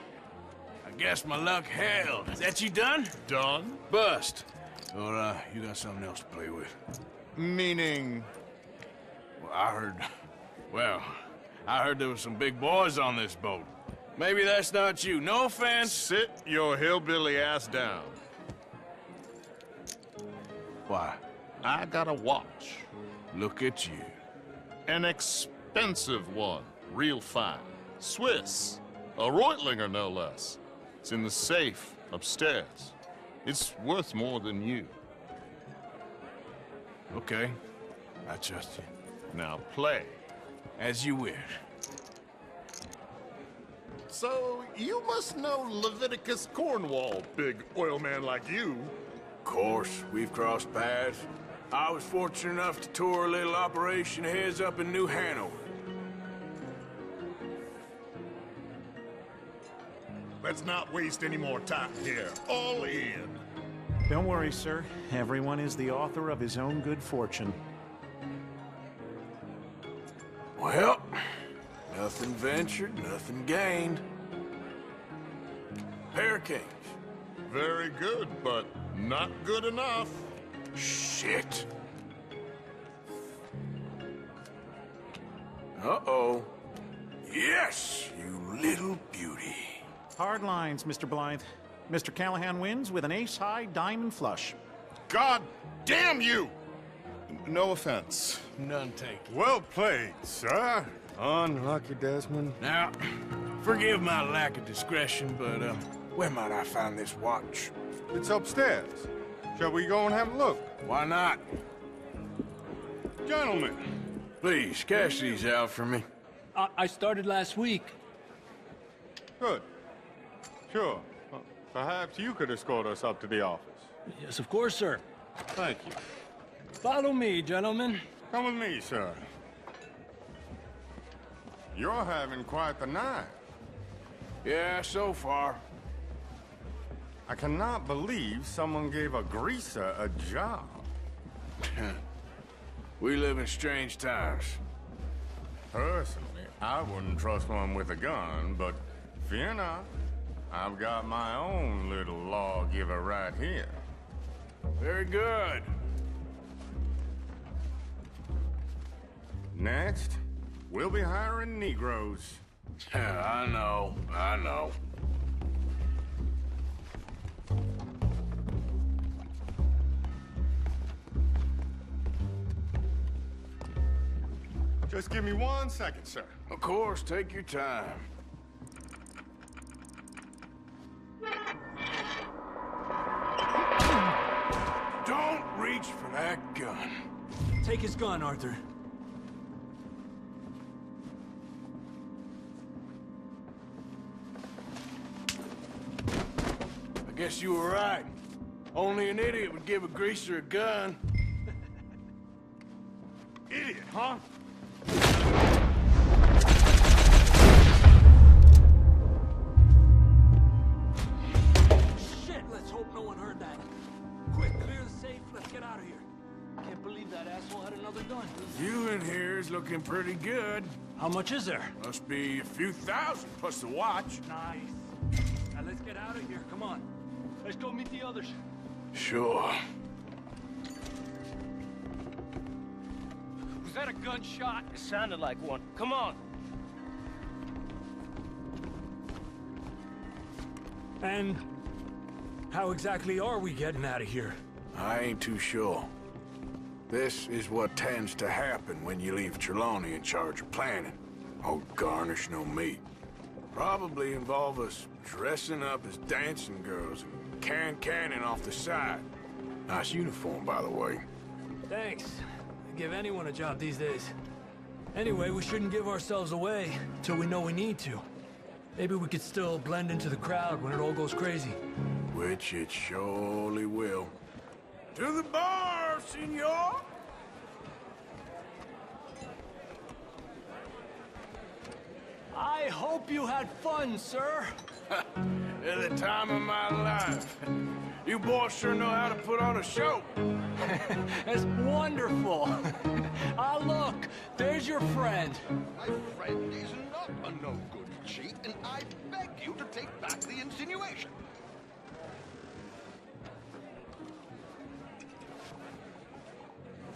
S16: I guess my luck held. Is that you done?
S18: Done?
S16: Bust. Or, you got something else to play with?
S18: Meaning?
S16: Well, I heard there was some big boys on this boat. Maybe that's not you. No offense.
S18: Sit your hillbilly ass down.
S16: Why?
S18: I got a watch.
S16: Look at you.
S18: An expensive one. Real fine. Swiss. A Reutlinger, no less. It's in the safe upstairs. It's worth more than you.
S16: Okay. I trust you.
S18: Now play.
S16: As you wish.
S18: So, you must know Leviticus Cornwall, big oil man like you.
S16: Of course, we've crossed paths. I was fortunate enough to tour a little operation of his up in New Hanover.
S18: Let's not waste any more time here. All in.
S1: Don't worry, sir. Everyone is the author of his own good fortune.
S16: Well, nothing ventured, nothing gained. Pair of kings.
S18: Very good, but not good enough.
S16: Shit. Uh-oh. Yes, you little beauty.
S1: Hard lines, Mr. Blythe. Mr. Callahan wins with an ace-high diamond flush.
S18: God damn you! No offense.
S16: None taken.
S9: Well played, sir. Unlucky, Desmond.
S16: Now, forgive my lack of discretion, but, where might I find this watch?
S9: It's upstairs. Shall we go and have a look?
S16: Why not?
S9: Gentlemen.
S16: Please, cash these out for me.
S3: I started last week.
S9: Good. Sure. Perhaps you could escort us up to the office.
S3: Yes, of course, sir.
S9: Thank you.
S3: Follow me, gentlemen.
S9: Come with me, sir. You're having quite the night.
S16: Yeah, so far.
S9: I cannot believe someone gave a greaser a job.
S16: We live in strange times.
S9: Personally, I wouldn't trust one with a gun, but fear not. I've got my own little lawgiver right here.
S16: Very good.
S9: Next, we'll be hiring Negroes.
S16: I know.
S9: Just give me 1 second, sir.
S16: Of course, take your time. Don't reach for that gun.
S3: Take his gun, Arthur.
S16: I guess you were right. Only an idiot would give a greaser a gun.
S9: Idiot, huh?
S3: Can't believe that asshole had another gun.
S16: The view in here is looking pretty good.
S3: How much is there?
S16: Must be a few thousand, plus the watch.
S3: Nice. Now let's get out of here. Come on. Let's go meet the others.
S16: Sure.
S3: Was that a gunshot? It sounded like one. Come on. And how exactly are we getting out of here?
S16: I ain't too sure. This is what tends to happen when you leave Trelawney in charge of planning. Oh, garnish no meat. Probably involve us dressing up as dancing girls and canning off the side. Nice uniform, by the way.
S3: Thanks. They give anyone a job these days. Anyway, we shouldn't give ourselves away till we know we need to. Maybe we could still blend into the crowd when it all goes crazy.
S16: Which it surely will. To the bar, senor!
S3: I hope you had fun, sir.
S16: At the time of my life. You boys sure know how to put on a show.
S3: That's wonderful. Ah, look, there's your friend.
S14: My friend is not a no-good cheat, and I beg you to take back the insinuation.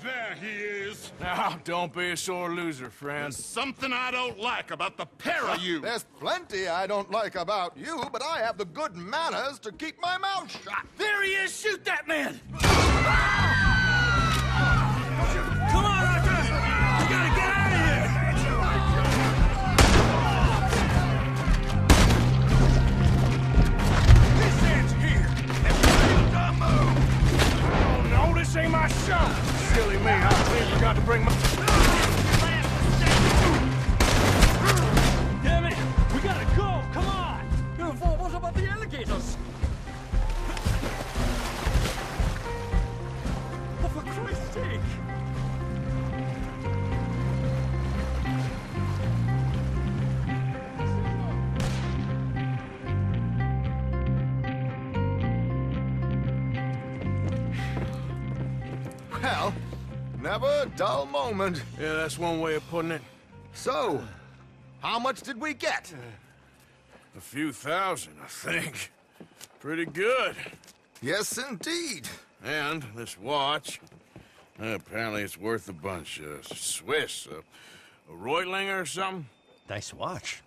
S18: There he is.
S16: Now, don't be a sore loser, friend.
S18: There's something I don't like about the pair of you.
S14: There's plenty I don't like about you, but I have the good manners to keep my mouth shut.
S3: There he is! Shoot that man! Come on, Arthur! We gotta get out of here!
S16: This ends here! Don't move! Oh, no, this ain't my show! Silly me, I clearly forgot to bring my...
S3: Damn it! We gotta go! Come on! What about the alligators? Oh, for Christ's sake!
S14: Well, never a dull moment.
S16: Yeah, that's one way of putting it.
S14: So, how much did we get?
S16: A few thousand, I think. Pretty good.
S14: Yes, indeed.
S16: And this watch, apparently it's worth a bunch. Swiss, a Reutlinger or something?
S10: Nice watch.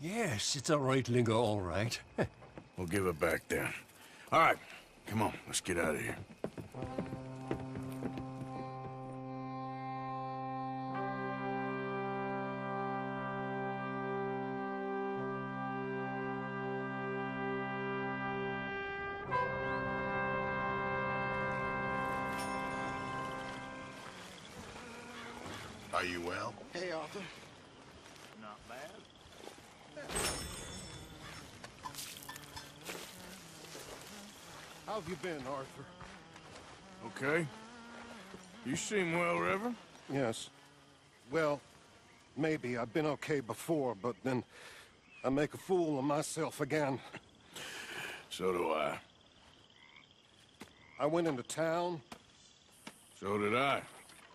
S10: Yes, it's a Reutlinger, all right.
S16: We'll give it back then. All right, come on, let's get out of here.
S9: Are you well?
S8: Hey, Arthur. Not bad.
S13: How have you been, Arthur?
S16: Okay. You seem well, Reverend.
S13: Yes. Well, maybe. I've been okay before, but then I make a fool of myself again.
S16: So do I.
S13: I went into town.
S16: So did I.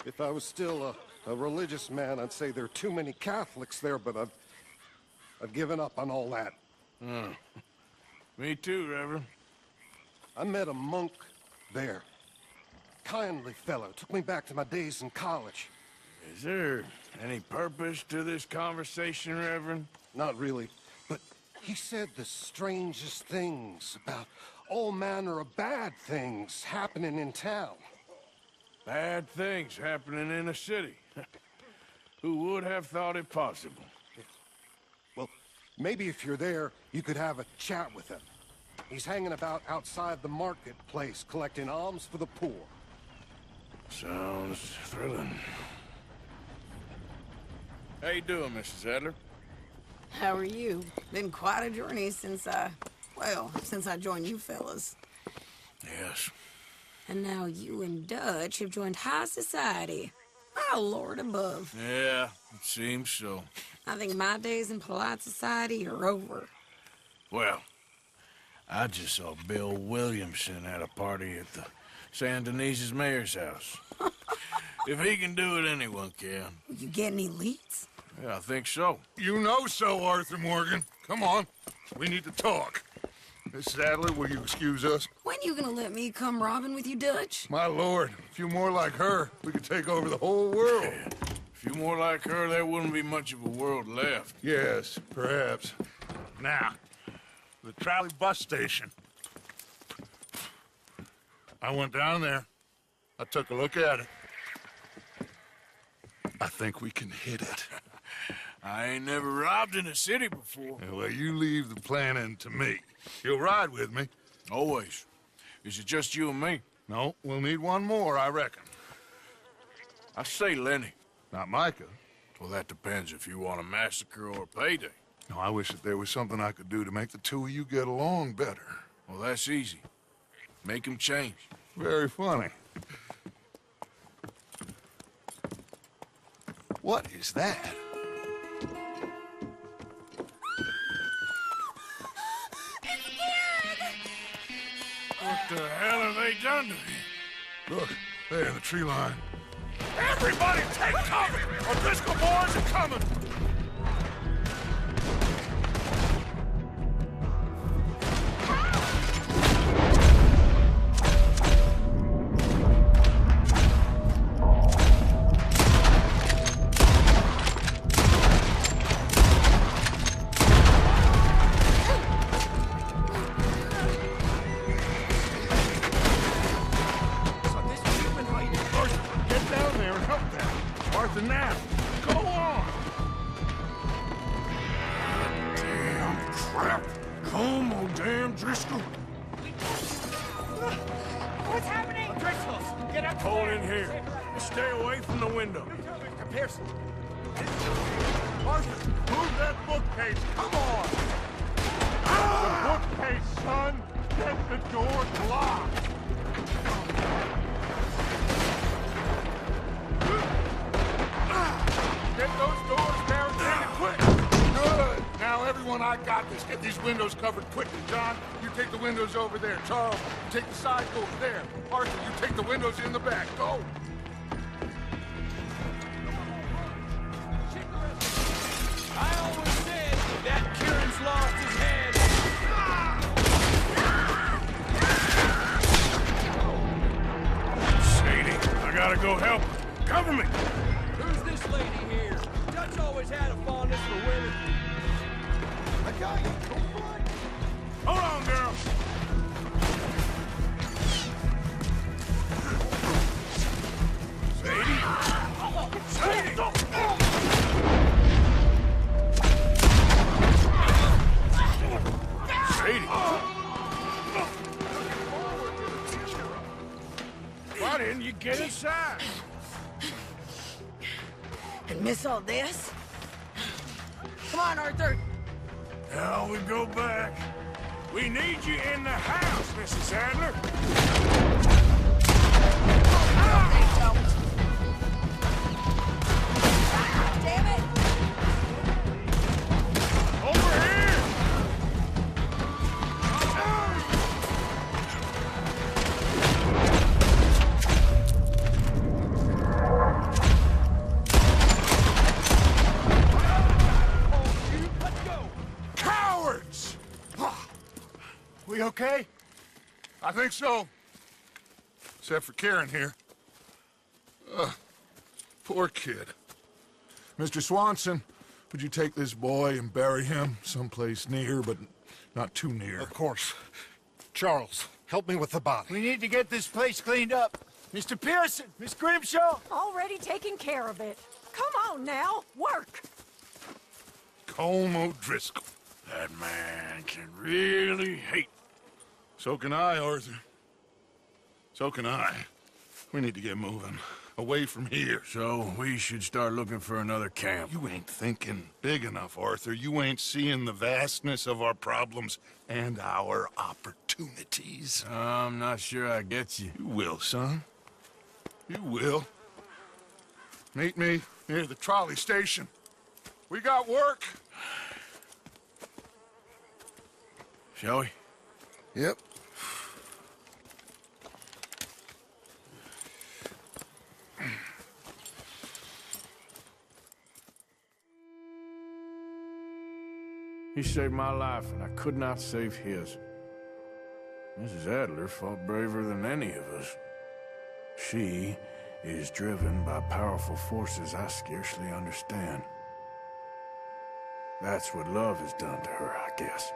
S13: If I was still a religious man, I'd say there are too many Catholics there, but I've given up on all that.
S16: Me too, Reverend.
S13: I met a monk there. Kindly fellow. Took me back to my days in college.
S16: Is there any purpose to this conversation, Reverend?
S13: Not really, but he said the strangest things about all manner of bad things happening in town.
S16: Bad things happening in a city. Who would have thought it possible?
S13: Well, maybe if you're there, you could have a chat with him. He's hanging about outside the marketplace, collecting alms for the poor.
S16: Sounds thrilling. How you doing, Mrs. Adler?
S11: How are you? Been quite a journey since since I joined you fellas.
S16: Yes.
S11: And now you and Dutch have joined high society. My lord above.
S16: Yeah, it seems so.
S11: I think my days in polite society are over.
S16: Well, I just saw Bill Williamson at a party at the Saint Denis's mayor's house. If he can do it, anyone can.
S11: You get any leads?
S16: Yeah, I think so.
S9: You know so, Arthur Morgan. Come on. We need to talk. Miss Sadler, will you excuse us?
S11: When you gonna let me come robbing with you, Dutch?
S9: My lord, a few more like her, we could take over the whole world.
S16: A few more like her, there wouldn't be much of a world left.
S9: Yes, perhaps. Now, the trolley bus station. I went down there. I took a look at it. I think we can hit it.
S16: I ain't never robbed in a city before.
S9: Well, you leave the planning to me. You'll ride with me.
S16: Always. Is it just you and me?
S9: No, we'll need one more, I reckon.
S16: I say Lenny.
S9: Not Micah.
S16: Well, that depends if you want a massacre or a payday.
S9: No, I wish that there was something I could do to make the two of you get along better.
S16: Well, that's easy. Make him change.
S9: Very funny. What is that?
S16: What the hell have they done to him?
S9: Look, there in the tree line.
S16: Everybody take cover! O'Driscoll boys are coming!
S23: What's happening? Driscoll, get up
S16: Hold in here. Stay away from the window.
S23: Mr. Pearson.
S9: Arthur, move that bookcase. Come on. The bookcase, son. Get the door locked. Get those doors barricaded quick. Good. Now, everyone, I got this. Get these windows covered quickly. John, you take the windows over there. Charles, you take the side doors there. Arthur, you take the windows in the back. Go.
S23: I always said that Kieran's lost his head.
S16: Sadie, I gotta go help her. Cover me!
S23: Who's this lady here? Dutch always had a fondness for women.
S13: I got you. Go find.
S16: Hold on, girl. Sadie? Sadie! Sadie! Why didn't you get inside?
S11: And miss all this? Come on, Arthur.
S16: Now we go back. We need you in the house, Mrs. Sadler.
S11: Damn it!
S16: Over here!
S9: Cowards! We okay? I think so. Except for Karen here. Poor kid. Mr. Swanson, would you take this boy and bury him someplace near, but not too near?
S5: Of course. Charles, help me with the body.
S8: We need to get this place cleaned up. Mr. Pearson, Miss Grimshaw.
S2: Already taking care of it. Come on now, work.
S9: Colm O'Driscoll.
S16: That man can really hate.
S9: So can I, Arthur. So can I. We need to get moving. Away from here.
S16: So we should start looking for another camp.
S9: You ain't thinking big enough, Arthur. You ain't seeing the vastness of our problems and our opportunities.
S16: I'm not sure I get you.
S9: You will, son. You will. Meet me near the trolley station. We got work.
S16: Shall we?
S9: Yep.
S16: He saved my life, and I could not save his. Mrs. Adler fought braver than any of us. She is driven by powerful forces I scarcely understand. That's what love has done to her, I guess.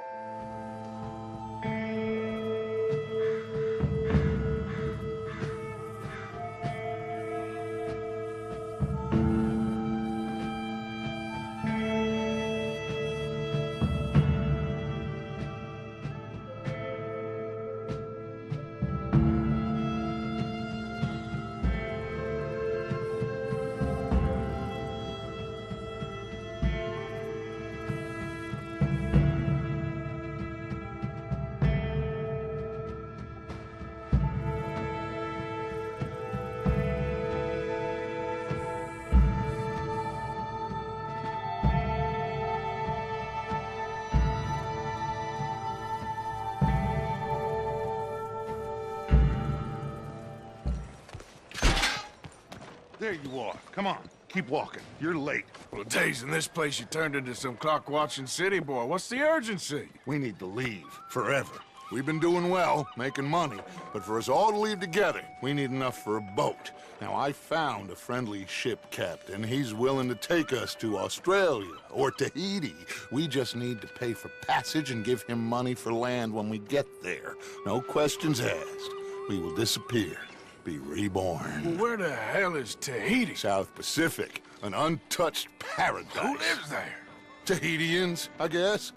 S9: There you are. Come on, keep walking. You're late.
S16: Well, days in this place, you turned into some clock-watching city boy. What's the urgency?
S9: We need to leave, forever. We've been doing well, making money, but for us all to leave together, we need enough for a boat. Now, I found a friendly ship captain. He's willing to take us to Australia or Tahiti. We just need to pay for passage and give him money for land when we get there. No questions asked. We will disappear. Be reborn.
S16: Well, where the hell is Tahiti?
S9: South Pacific, an untouched paradise.
S16: Who lives there?
S9: Tahitians, I guess.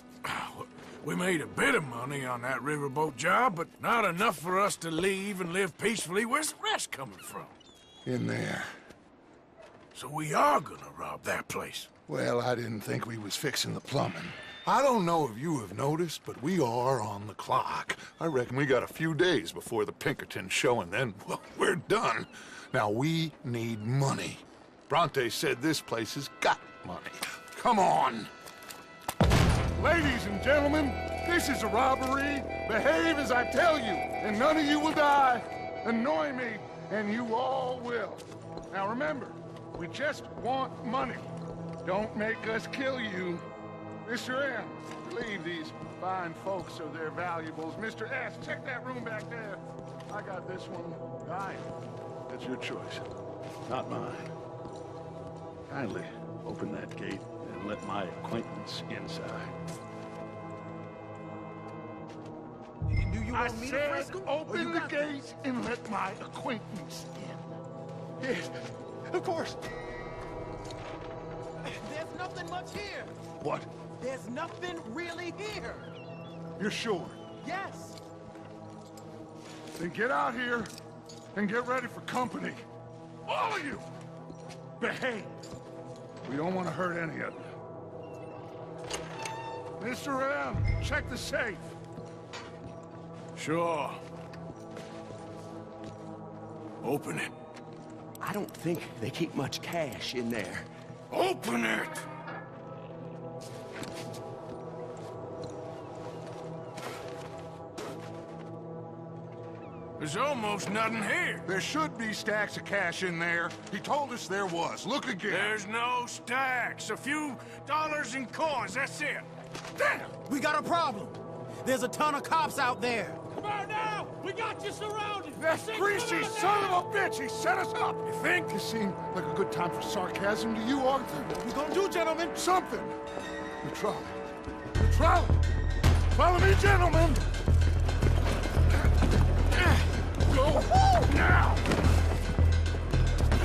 S16: We made a bit of money on that riverboat job, but not enough for us to leave and live peacefully. Where's the rest coming from?
S9: In there.
S16: So we are gonna rob that place.
S9: Well, I didn't think we was fixing the plumbing. I don't know if you have noticed, but we are on the clock. I reckon we got a few days before the Pinkerton show, and then, well, we're done. Now, we need money. Bronte said this place has got money. Come on. Ladies and gentlemen, this is a robbery. Behave as I tell you, and none of you will die. Annoy me, and you all will. Now, remember, we just want money. Don't make us kill you. Mr. M, leave these fine folks of their valuables. Mr. S, check that room back there. I got this one. Aye, that's your choice, not mine. Kindly open that gate and let my acquaintance inside.
S13: Do you want me to frisk him?
S9: Open the gate and let my acquaintance in.
S13: Yes, of course. There's nothing much here.
S9: What?
S13: There's nothing really here.
S9: You're sure?
S13: Yes.
S9: Then get out here and get ready for company. All of you! Behave. We don't want to hurt any of you. Mr. M, check the safe.
S16: Sure. Open it.
S13: I don't think they keep much cash in there.
S16: Open it! There's almost nothing here.
S9: There should be stacks of cash in there. He told us there was. Look again.
S16: There's no stacks. A few dollars in coins, that's it.
S13: Damn! We got a problem. There's a ton of cops out there.
S16: Come on now! We got you surrounded!
S9: That greasy son of a bitch! He set us up! You think? This seemed like a good time for sarcasm to you, Arthur?
S13: What we gonna do, gentlemen?
S9: Something! The trolley. The trolley! Follow me, gentlemen! Go now!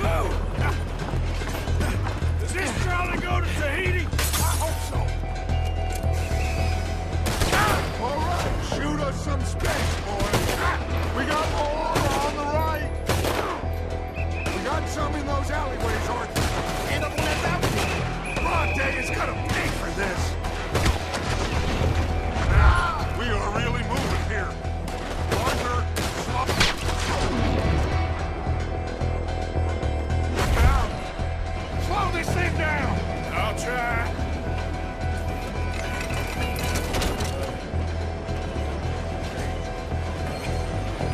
S16: Go! Does this trolley go to Tahiti?
S9: I hope so. All right, shoot us some space, boys. We got more on the right. We got some in those alleyways, Arthur. Ain't nothing left out here. Bronte is gonna pay for this. Now, we are really moving here. Arthur, slow this thing down.
S16: I'll try.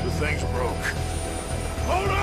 S16: The thing's broke. Hold on!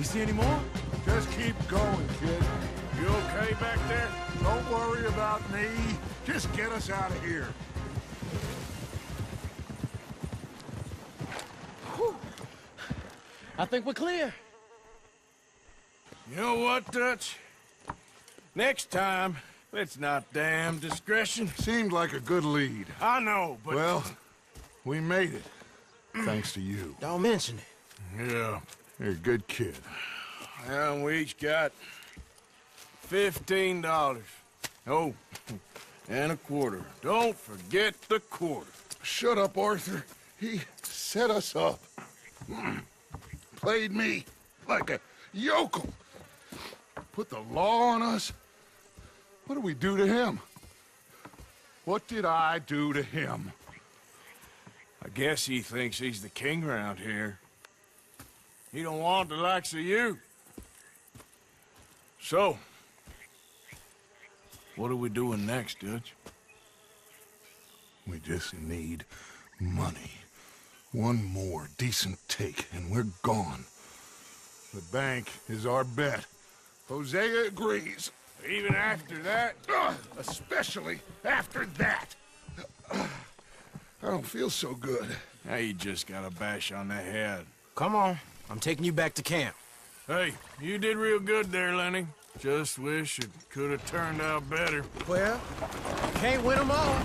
S3: see any more?
S9: Just keep going, kid.
S16: You okay back there?
S9: Don't worry about me. Just get us out of here.
S3: Whew. I think we're clear.
S16: You know what, Dutch? Next time, let's not damn discretion.
S9: Seemed like a good lead.
S16: I know, but...
S9: Well, we made it. Thanks to you.
S15: Don't mention it.
S9: Yeah, you're a good kid.
S16: And we each got $15. Oh, and a quarter. Don't forget the quarter.
S9: Shut up, Arthur. He set us up. Played me like a yokel. Put the law on us. What did we do to him? What did I do to him?
S16: I guess he thinks he's the king around here. He don't want the likes of you. So, what are we doing next, Dutch?
S9: We just need money. One more decent take, and we're gone. The bank is our bet. Hosea agrees.
S16: Even after that?
S9: Especially after that. I don't feel so good.
S16: Now you just got a bash on the head.
S15: Come on. I'm taking you back to camp.
S16: Hey, you did real good there, Lenny. Just wish it could have turned out better.
S15: Well, can't win them all.